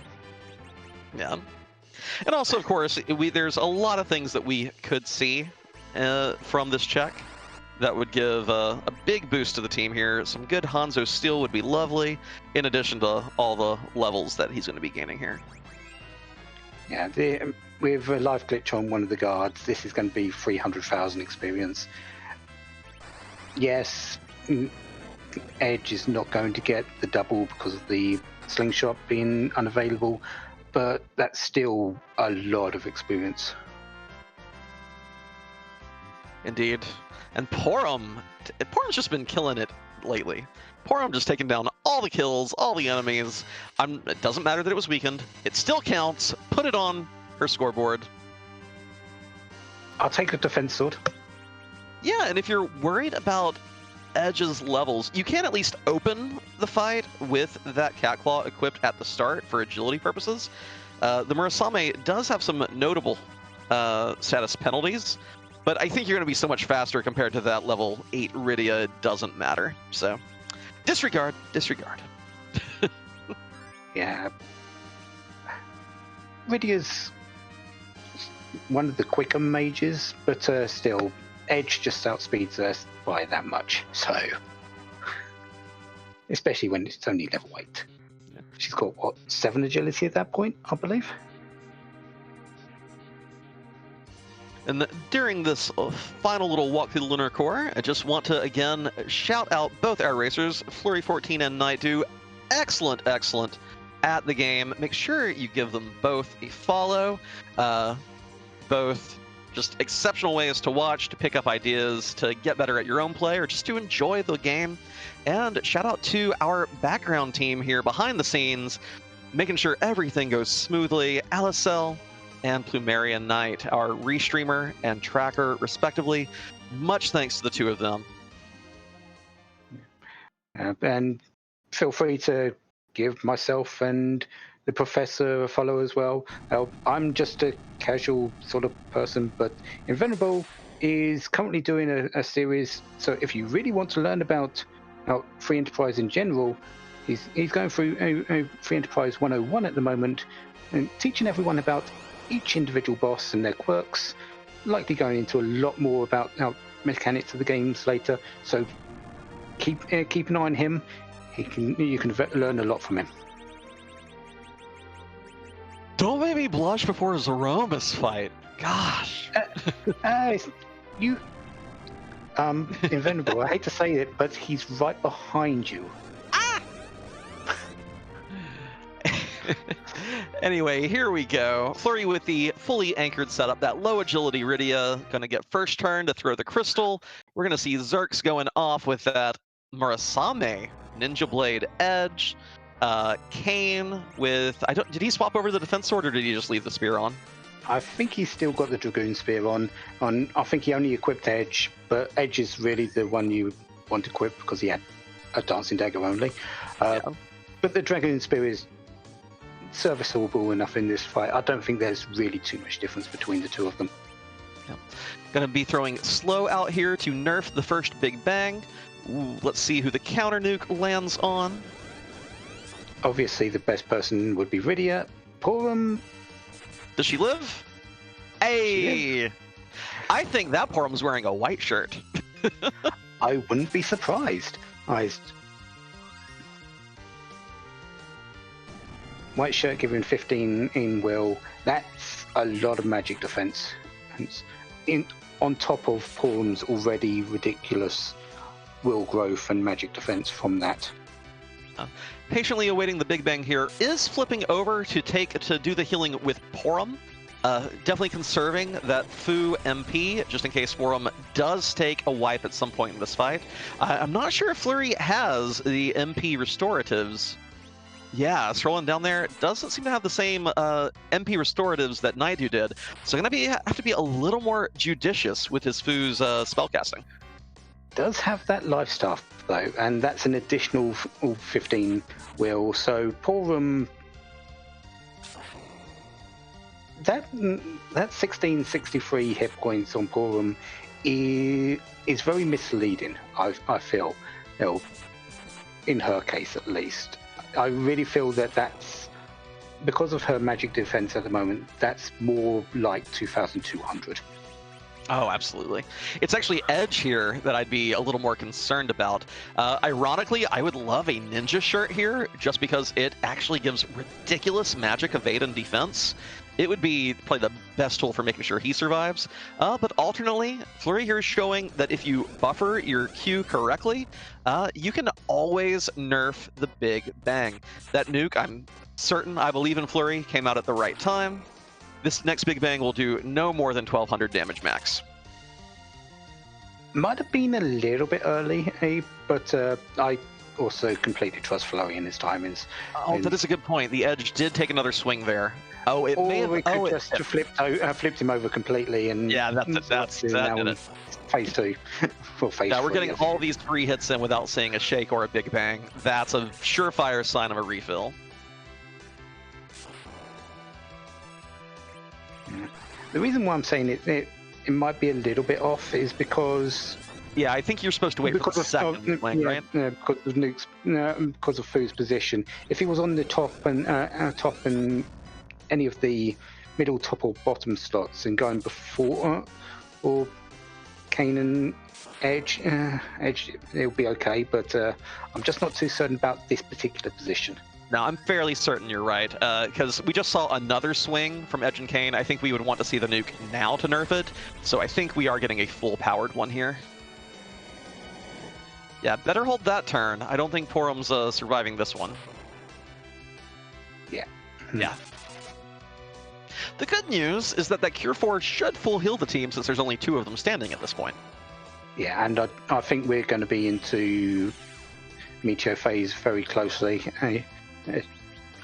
Yeah. And also, of course, there's a lot of things that we could see from this check that would give a big boost to the team here. Some good Hanzo Steel would be lovely, in addition to all the levels that he's going to be gaining here. Yeah, with a life glitch on one of the guards, this is going to be 300,000 experience. Yes, Edge is not going to get the double because of the slingshot being unavailable, but that's still a lot of experience. Indeed. And Porum's just been killing it lately. Porum just taking down all the kills, all the enemies. It doesn't matter that it was weakened. It still counts. Put it on her scoreboard. I'll take a defense sword. Yeah, and if you're worried about Edge's levels, you can at least open the fight with that Cat Claw equipped at the start for agility purposes. The Murasame does have some notable status penalties, but I think you're going to be so much faster compared to that level 8 Rydia, it doesn't matter. So, disregard. Yeah. Rydia's one of the quicker mages, but still, Edge just outspeeds us by that much. So, especially when it's only level 8. Yeah. She's got, 7 agility at that point, I believe? And during this final little walk through the Lunar Core, I just want to again shout out both our racers, Fleury14 and Nightdew. Excellent at the game. Make sure you give them both a follow. Both just exceptional ways to watch, to pick up ideas, to get better at your own play, or just to enjoy the game. And shout out to our background team here behind the scenes, making sure everything goes smoothly. Alicel and Plumerian Knight, our restreamer and tracker, respectively. Much thanks to the two of them. And feel free to give myself and the professor a follow as well. I'm just a casual sort of person, but Invenerable is currently doing a series. So if you really want to learn about free enterprise in general, he's going through free enterprise 101 at the moment, and teaching everyone about each individual boss and their quirks. Likely going into a lot more about mechanics of the games later. So keep an eye on him. You can learn a lot from him. Don't make me blush before his Aromas fight. Gosh. You, Invenerable. I hate to say it, but he's right behind you. Anyway, here we go. Fleury with the fully anchored setup. That low agility Rydia going to get first turn to throw the crystal. We're going to see Zerks going off with that Murasame Ninja Blade Edge. Kane with did he swap over the defense sword, or did he just leave the spear on? I think he's still got the Dragoon Spear on. I think he only equipped Edge, but Edge is really the one you want to equip because he had a Dancing Dagger only. But the Dragoon Spear is serviceable enough in this fight. I don't think there's really too much difference between the two of them. Yeah. Gonna be throwing slow out here to nerf the first Big Bang. Ooh, let's see who the counter nuke lands on. Obviously, the best person would be Rydia. Porum. Does she live? Hey! I think that Porum's wearing a white shirt. I wouldn't be surprised. White shirt giving 15 in will. That's a lot of magic defense. On top of Porum's already ridiculous will growth and magic defense from that. Patiently awaiting the Big Bang here is flipping over to do the healing with Porum. Definitely conserving that Fu MP, just in case Porum does take a wipe at some point in this fight. I'm not sure if Fleury has the MP restoratives. Yeah, scrolling down there, doesn't seem to have the same MP restoratives that Nightdew did. So gonna have to be a little more judicious with his Fu's spellcasting. Does have that life staff though, and that's an additional 15 will. So Porum, that 1663 hit points on Porum is very misleading. I feel, in her case at least. I really feel that that's because of her magic defense at the moment. That's more like 2,200. Oh, absolutely. It's actually Edge here that I'd be a little more concerned about. Ironically, I would love a ninja shirt here just because it actually gives ridiculous magic evade and defense. It would be probably the best tool for making sure he survives. But alternately, Fleury here is showing that if you buffer your Q correctly, you can always nerf the Big Bang. That nuke, I'm certain, I believe in Fleury, came out at the right time. This next Big Bang will do no more than 1,200 damage max. Might have been a little bit early, but I also completely trust Fleury in his timings. Oh, that is a good point. The Edge did take another swing there. Oh, it may have. We could just flipped him over completely, and yeah, that did it. Phase 2. For phase yeah, we're 3, getting all these free hits in without seeing a shake or a Big Bang. That's a surefire sign of a refill. Yeah. The reason why I'm saying it might be a little bit off is because. Yeah, I think you're supposed to wait for the second swing, right? Yeah, because of Nuke's, because of Fu's position. If he was on the top and any of the middle, top, or bottom slots and going before or Kane and Edge, it'll be okay. But I'm just not too certain about this particular position. No, I'm fairly certain you're right, because we just saw another swing from Edge and Kane. I think we would want to see the nuke now to nerf it, so I think we are getting a full-powered one here. Yeah, better hold that turn. I don't think Porum's surviving this one. Yeah. Yeah. The good news is that Cure 4 should full heal the team since there's only 2 of them standing at this point. Yeah, and I think we're going to be into Meteor phase very closely.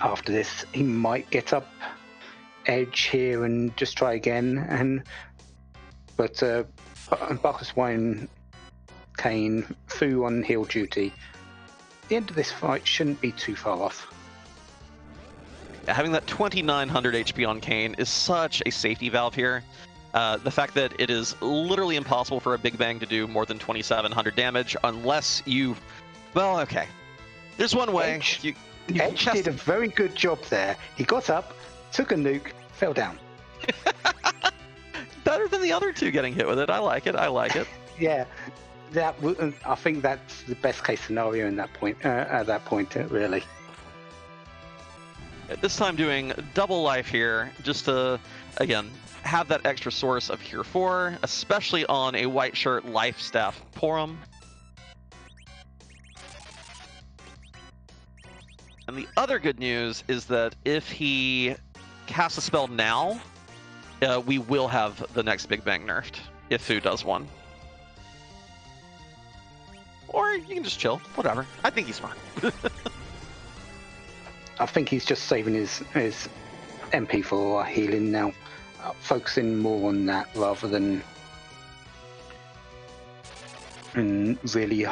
After this, he might get up edge here and just try again. But Bacchus Wine, Kane, Fu on heal duty. The end of this fight shouldn't be too far off. Having that 2900 HP on Kane is such a safety valve here. The fact that it is literally impossible for a Big Bang to do more than 2700 damage unless you... Well, okay. There's one way. Edge did a very good job there. He got up, took a nuke, fell down. Better than the other 2 getting hit with it. I like it. Yeah, I think that's the best case scenario in that point. At that point, really. This time doing double life here, just to again have that extra source of Cure 4, especially on a white shirt life staff Porum. And the other good news is that if he casts a spell now, we will have the next Big Bang nerfed, if Fu does one. Or you can just chill, whatever. I think he's fine. I think he's just saving his MP for healing now, focusing more on that rather than really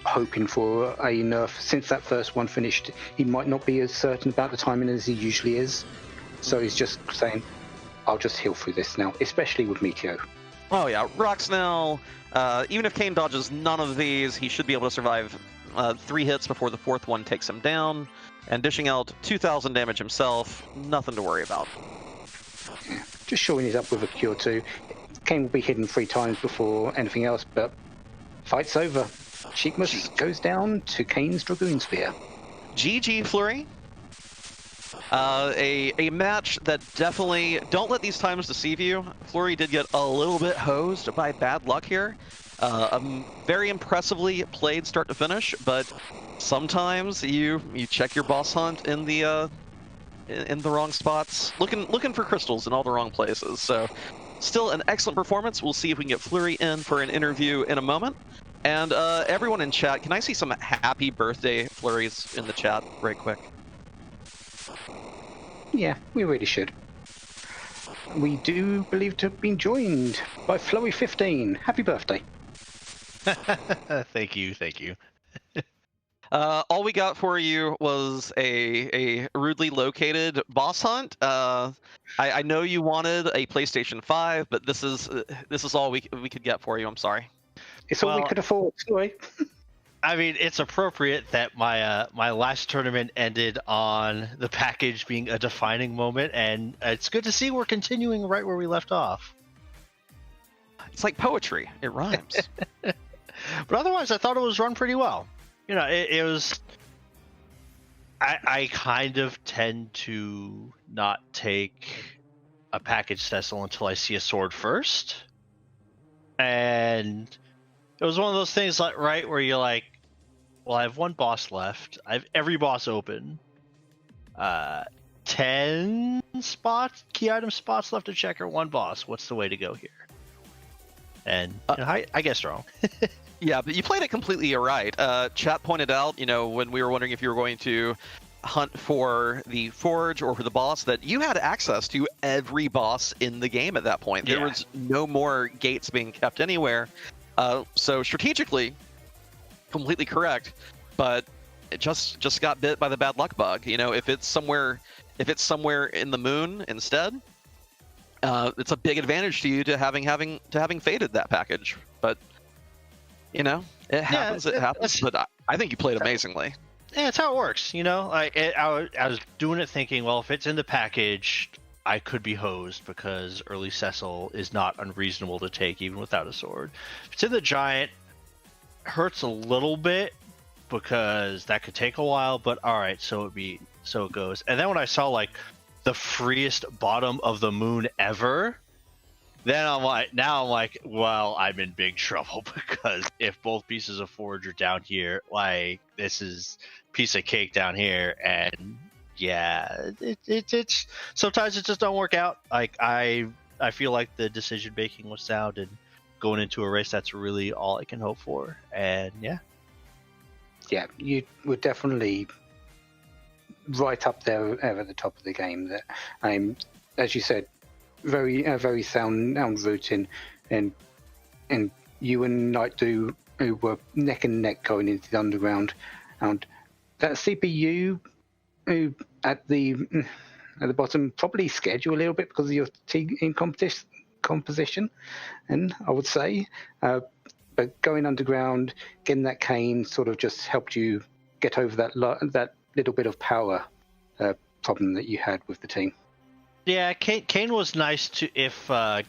hoping for a nerf. Since that first one finished, he might not be as certain about the timing as he usually is. So he's just saying, I'll just heal through this now, especially with Meteor. Oh yeah, rocks now. Even if Kane dodges none of these, he should be able to survive 3 hits before the 4th one takes him down. And dishing out 2,000 damage himself, nothing to worry about. Yeah, just showing he's up with a Cure 2. Kane will be hidden 3 times before anything else, but fight's over. Cheekmus goes down to Kane's Dragoon Spear. GG, Fleury. A match that definitely... Don't let these times deceive you. Fleury did get a little bit hosed by bad luck here. Very impressively played start to finish, but sometimes you check your boss hunt in the wrong spots, looking for crystals in all the wrong places. So still an excellent performance. We'll see if we can get Fleury in for an interview in a moment. And everyone in chat, can I see some happy birthday Flurries in the chat right quick? Yeah, we really should. We do believe to have been joined by Fleury14. Happy birthday. Thank you. All we got for you was a rudely located boss hunt. I know you wanted a PlayStation 5, but this is all we could get for you. I'm sorry. It's all we could afford. Sorry. I mean, it's appropriate that my last tournament ended on the package being a defining moment, and it's good to see we're continuing right where we left off. It's like poetry. It rhymes. But otherwise, I thought it was run pretty well. You know, it was... I kind of tend to not take a package Cecil until I see a sword first. And it was one of those things, like, right, where you're like, well, I have 1 boss left. I have every boss open. 10 spots, key item spots left to check, or 1 boss. What's the way to go here? And you know, I guessed wrong. Yeah, but you played it completely right. Chat pointed out, you know, when we were wondering if you were going to hunt for the forge or for the boss, that you had access to every boss in the game at that point. There was no more gates being kept anywhere. So strategically, completely correct, but it just got bit by the bad luck bug. You know, if it's somewhere in the moon instead, it's a big advantage to you to having faded that package. But you know, it happens. It happens. But I think you played amazingly. Yeah, it's how it works. You know, like I was doing it thinking, well, if it's in the package, I could be hosed because early Cecil is not unreasonable to take even without a sword. If it's in the giant, hurts a little bit because that could take a while. But all right, so it goes. And then when I saw like the freest bottom of the moon ever, then I'm like, well, I'm in big trouble, because if both pieces of forge are down here, like, this is piece of cake down here, and yeah, it's sometimes it just don't work out. Like I feel like the decision making was sound, and going into a race, that's really all I can hope for. And yeah, you were definitely right up there at the top of the game. That, as you said, very sound routing, and you and Nightdew who were neck and neck going into the underground, and that CPU who at the bottom probably scared you a little bit because of your team composition, and I would say, but going underground, getting that cane sort of just helped you get over that little bit of power problem that you had with the team. yeah, Kane was nice to if the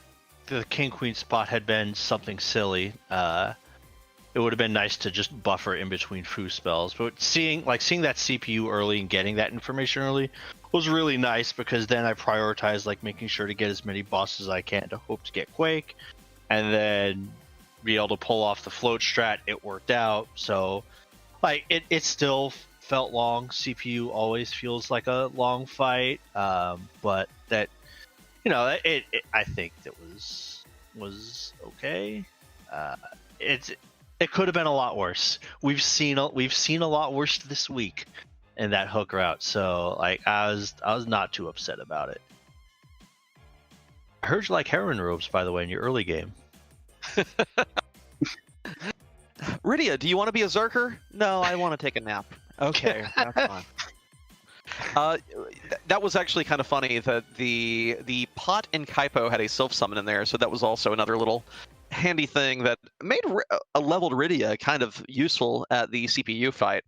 King Queen spot had been something silly. It would have been nice to just buffer in between foo spells. But seeing that CPU early and getting that information early was really nice, because then I prioritized like making sure to get as many bosses as I can to hope to get Quake, and then be able to pull off the float strat. It worked out. So like it still felt long. CPU always feels like a long fight, but that, you know, I think that was okay. It could have been a lot worse. We've seen a lot worse this week in that hook route. So like I was not too upset about it. I heard you like heroin robes, by the way, in your early game. Rydia, do you want to be a Zerker? No, I want to take a nap. Okay, that's fine. That was actually kind of funny that the pot in Kaipo had a self summon in there, so that was also another little handy thing that made a leveled Rydia kind of useful at the CPU fight.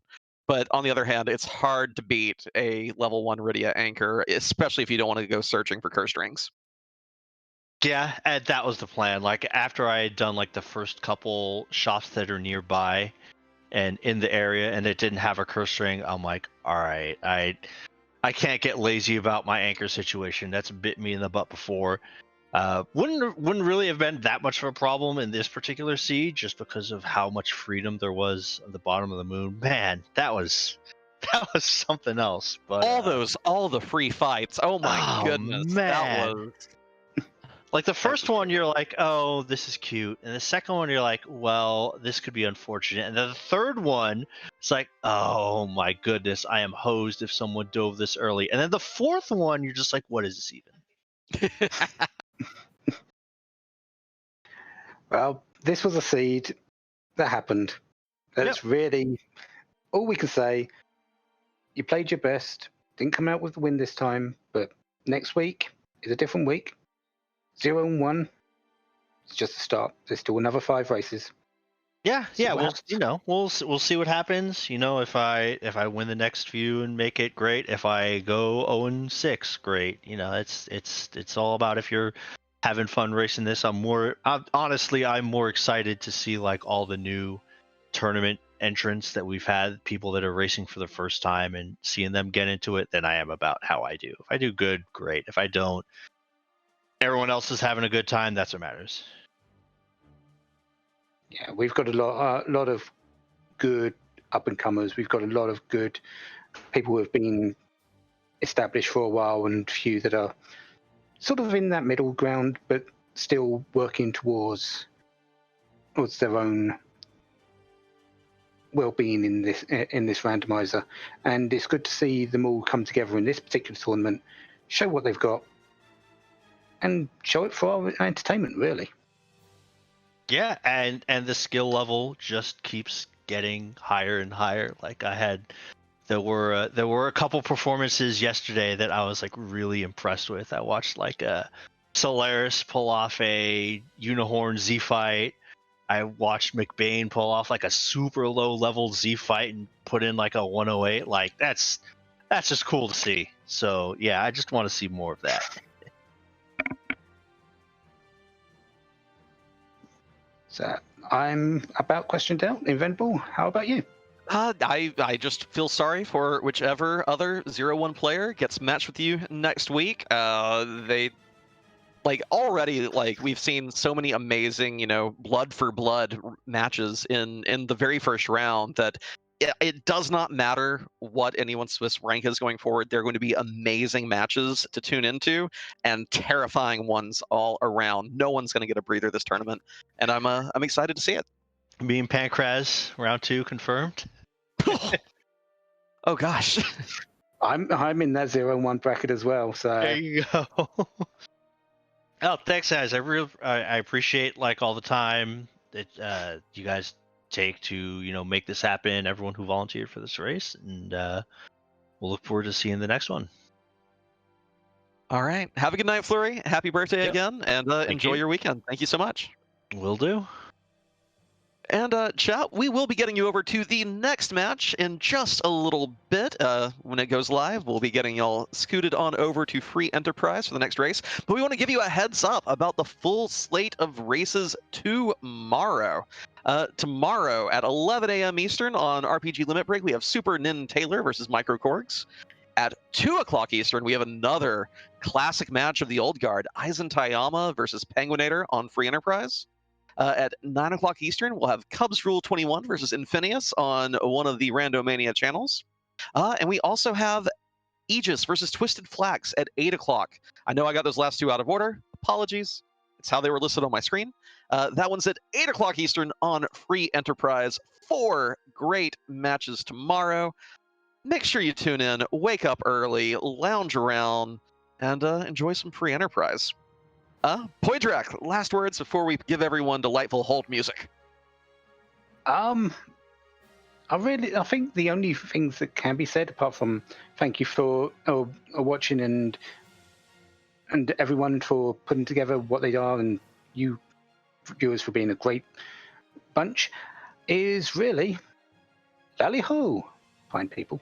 But on the other hand, it's hard to beat a level 1 Rydia anchor, especially if you don't want to go searching for curse rings. Yeah, and that was the plan. Like after I had done like the first couple shops that are nearby and in the area, and it didn't have a curse ring, I'm like, all right, I can't get lazy about my anchor situation. That's bit me in the butt before. Wouldn't really have been that much of a problem in this particular siege, just because of how much freedom there was at the bottom of the moon. Man, that was something else. But all the free fights. Oh my goodness, man. that was like the first one. You're like, oh, this is cute, and the second one you're like, well, this could be unfortunate, and then the third one, it's like, oh my goodness, I am hosed if someone dove this early, and then the fourth one, you're just like, what is this even? Well, this was a seed that happened. That's really all we can say. You played your best, didn't come out with the win this time, but next week is a different week. 0-1. It's just a start. There's still another 5 races. Yeah. We'll see what happens. You know, if I win the next few and make it, great. If I go 0-6, great. You know, it's all about if you're having fun racing this. I'm more excited to see like all the new tournament entrants that we've had, people that are racing for the first time, and seeing them get into it than I am about how I do. If I do good, great. If I don't, everyone else is having a good time. That's what matters. Yeah, we've got a lot of good up and comers. We've got a lot of good people who have been established for a while, and few that are sort of in that middle ground, but still working towards their own well-being in this randomizer. And it's good to see them all come together in this particular tournament, show what they've got, and show it for our entertainment, really. Yeah, and the skill level just keeps getting higher and higher. Like there were a couple performances yesterday that I was like really impressed with. I watched like a Solaris pull off a Unicorn Z fight. I watched McBain pull off like a super low level Z fight and put in like a 108. Like that's just cool to see. So yeah, I just want to see more of that. So I'm about questioned out. Invincible, how about you? I just feel sorry for whichever other 0-1 player gets matched with you next week. They like already like we've seen so many amazing, blood for blood matches in the very first round that it does not matter what anyone's Swiss rank is going forward. They're going to be amazing matches to tune into and terrifying ones all around. No one's going to get a breather this tournament, and I'm excited to see it. Me and Pancraz, round 2 confirmed. Oh gosh. I'm in that 0-1 bracket as well. So There you go. Oh, thanks, guys. I appreciate like all the time that you guys take to make this happen. Everyone who volunteered for this race, and we'll look forward to seeing the next one. All right. Have a good night, Fleury. Happy birthday Yep. again, and enjoy your weekend. Thank you so much. Will do. And chat, we will be getting you over to the next match in just a little bit. When it goes live, we'll be getting y'all scooted on over to Free Enterprise for the next race. But we want to give you a heads up about the full slate of races tomorrow. Tomorrow at 11 a.m. Eastern on RPG Limit Break, we have Super Nin Taylor versus Micro Korgs. At 2 o'clock Eastern, we have another classic match of the old guard, Aizen Tayama versus Penguinator on Free Enterprise. At 9 o'clock Eastern, we'll have Cubs Rule 21 versus Infinius on one of the Randomania channels. And we also have Aegis versus Twisted Flax at 8 o'clock. I know I got those last two out of order. Apologies. It's how they were listed on my screen. That one's at 8 o'clock Eastern on Free Enterprise. 4 great matches tomorrow. Make sure you tune in, wake up early, lounge around, and enjoy some Free Enterprise. Poydrak, last words before we give everyone delightful hold music. I think the only things that can be said, apart from thank you for watching and everyone for putting together what they are, and you viewers for being a great bunch, is really Lali-Ho, fine people.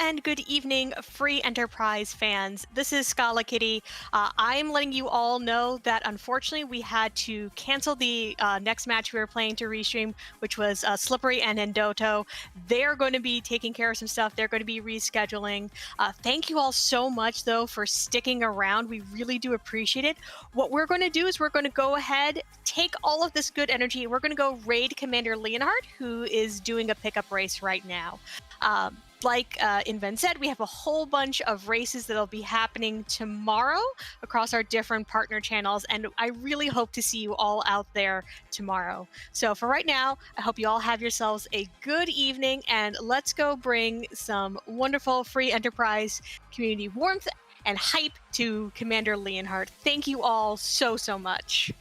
and good evening, Free Enterprise fans. This is Scala Kitty. I'm letting you all know that unfortunately we had to cancel the next match we were playing to restream, which was Slippery and Endoto. They're going to be taking care of some stuff. They're going to be rescheduling. Thank you all so much, though, for sticking around. We really do appreciate it. What we're going to do is we're going to go ahead, take all of this good energy. We're going to go raid Commander Leonhardt, who is doing a pickup race right now. Like Inven said, we have a whole bunch of races that'll be happening tomorrow across our different partner channels, and I really hope to see you all out there tomorrow. So for right now, I hope you all have yourselves a good evening, and let's go bring some wonderful Free Enterprise community warmth and hype to Commander Leonhardt. Thank you all so much.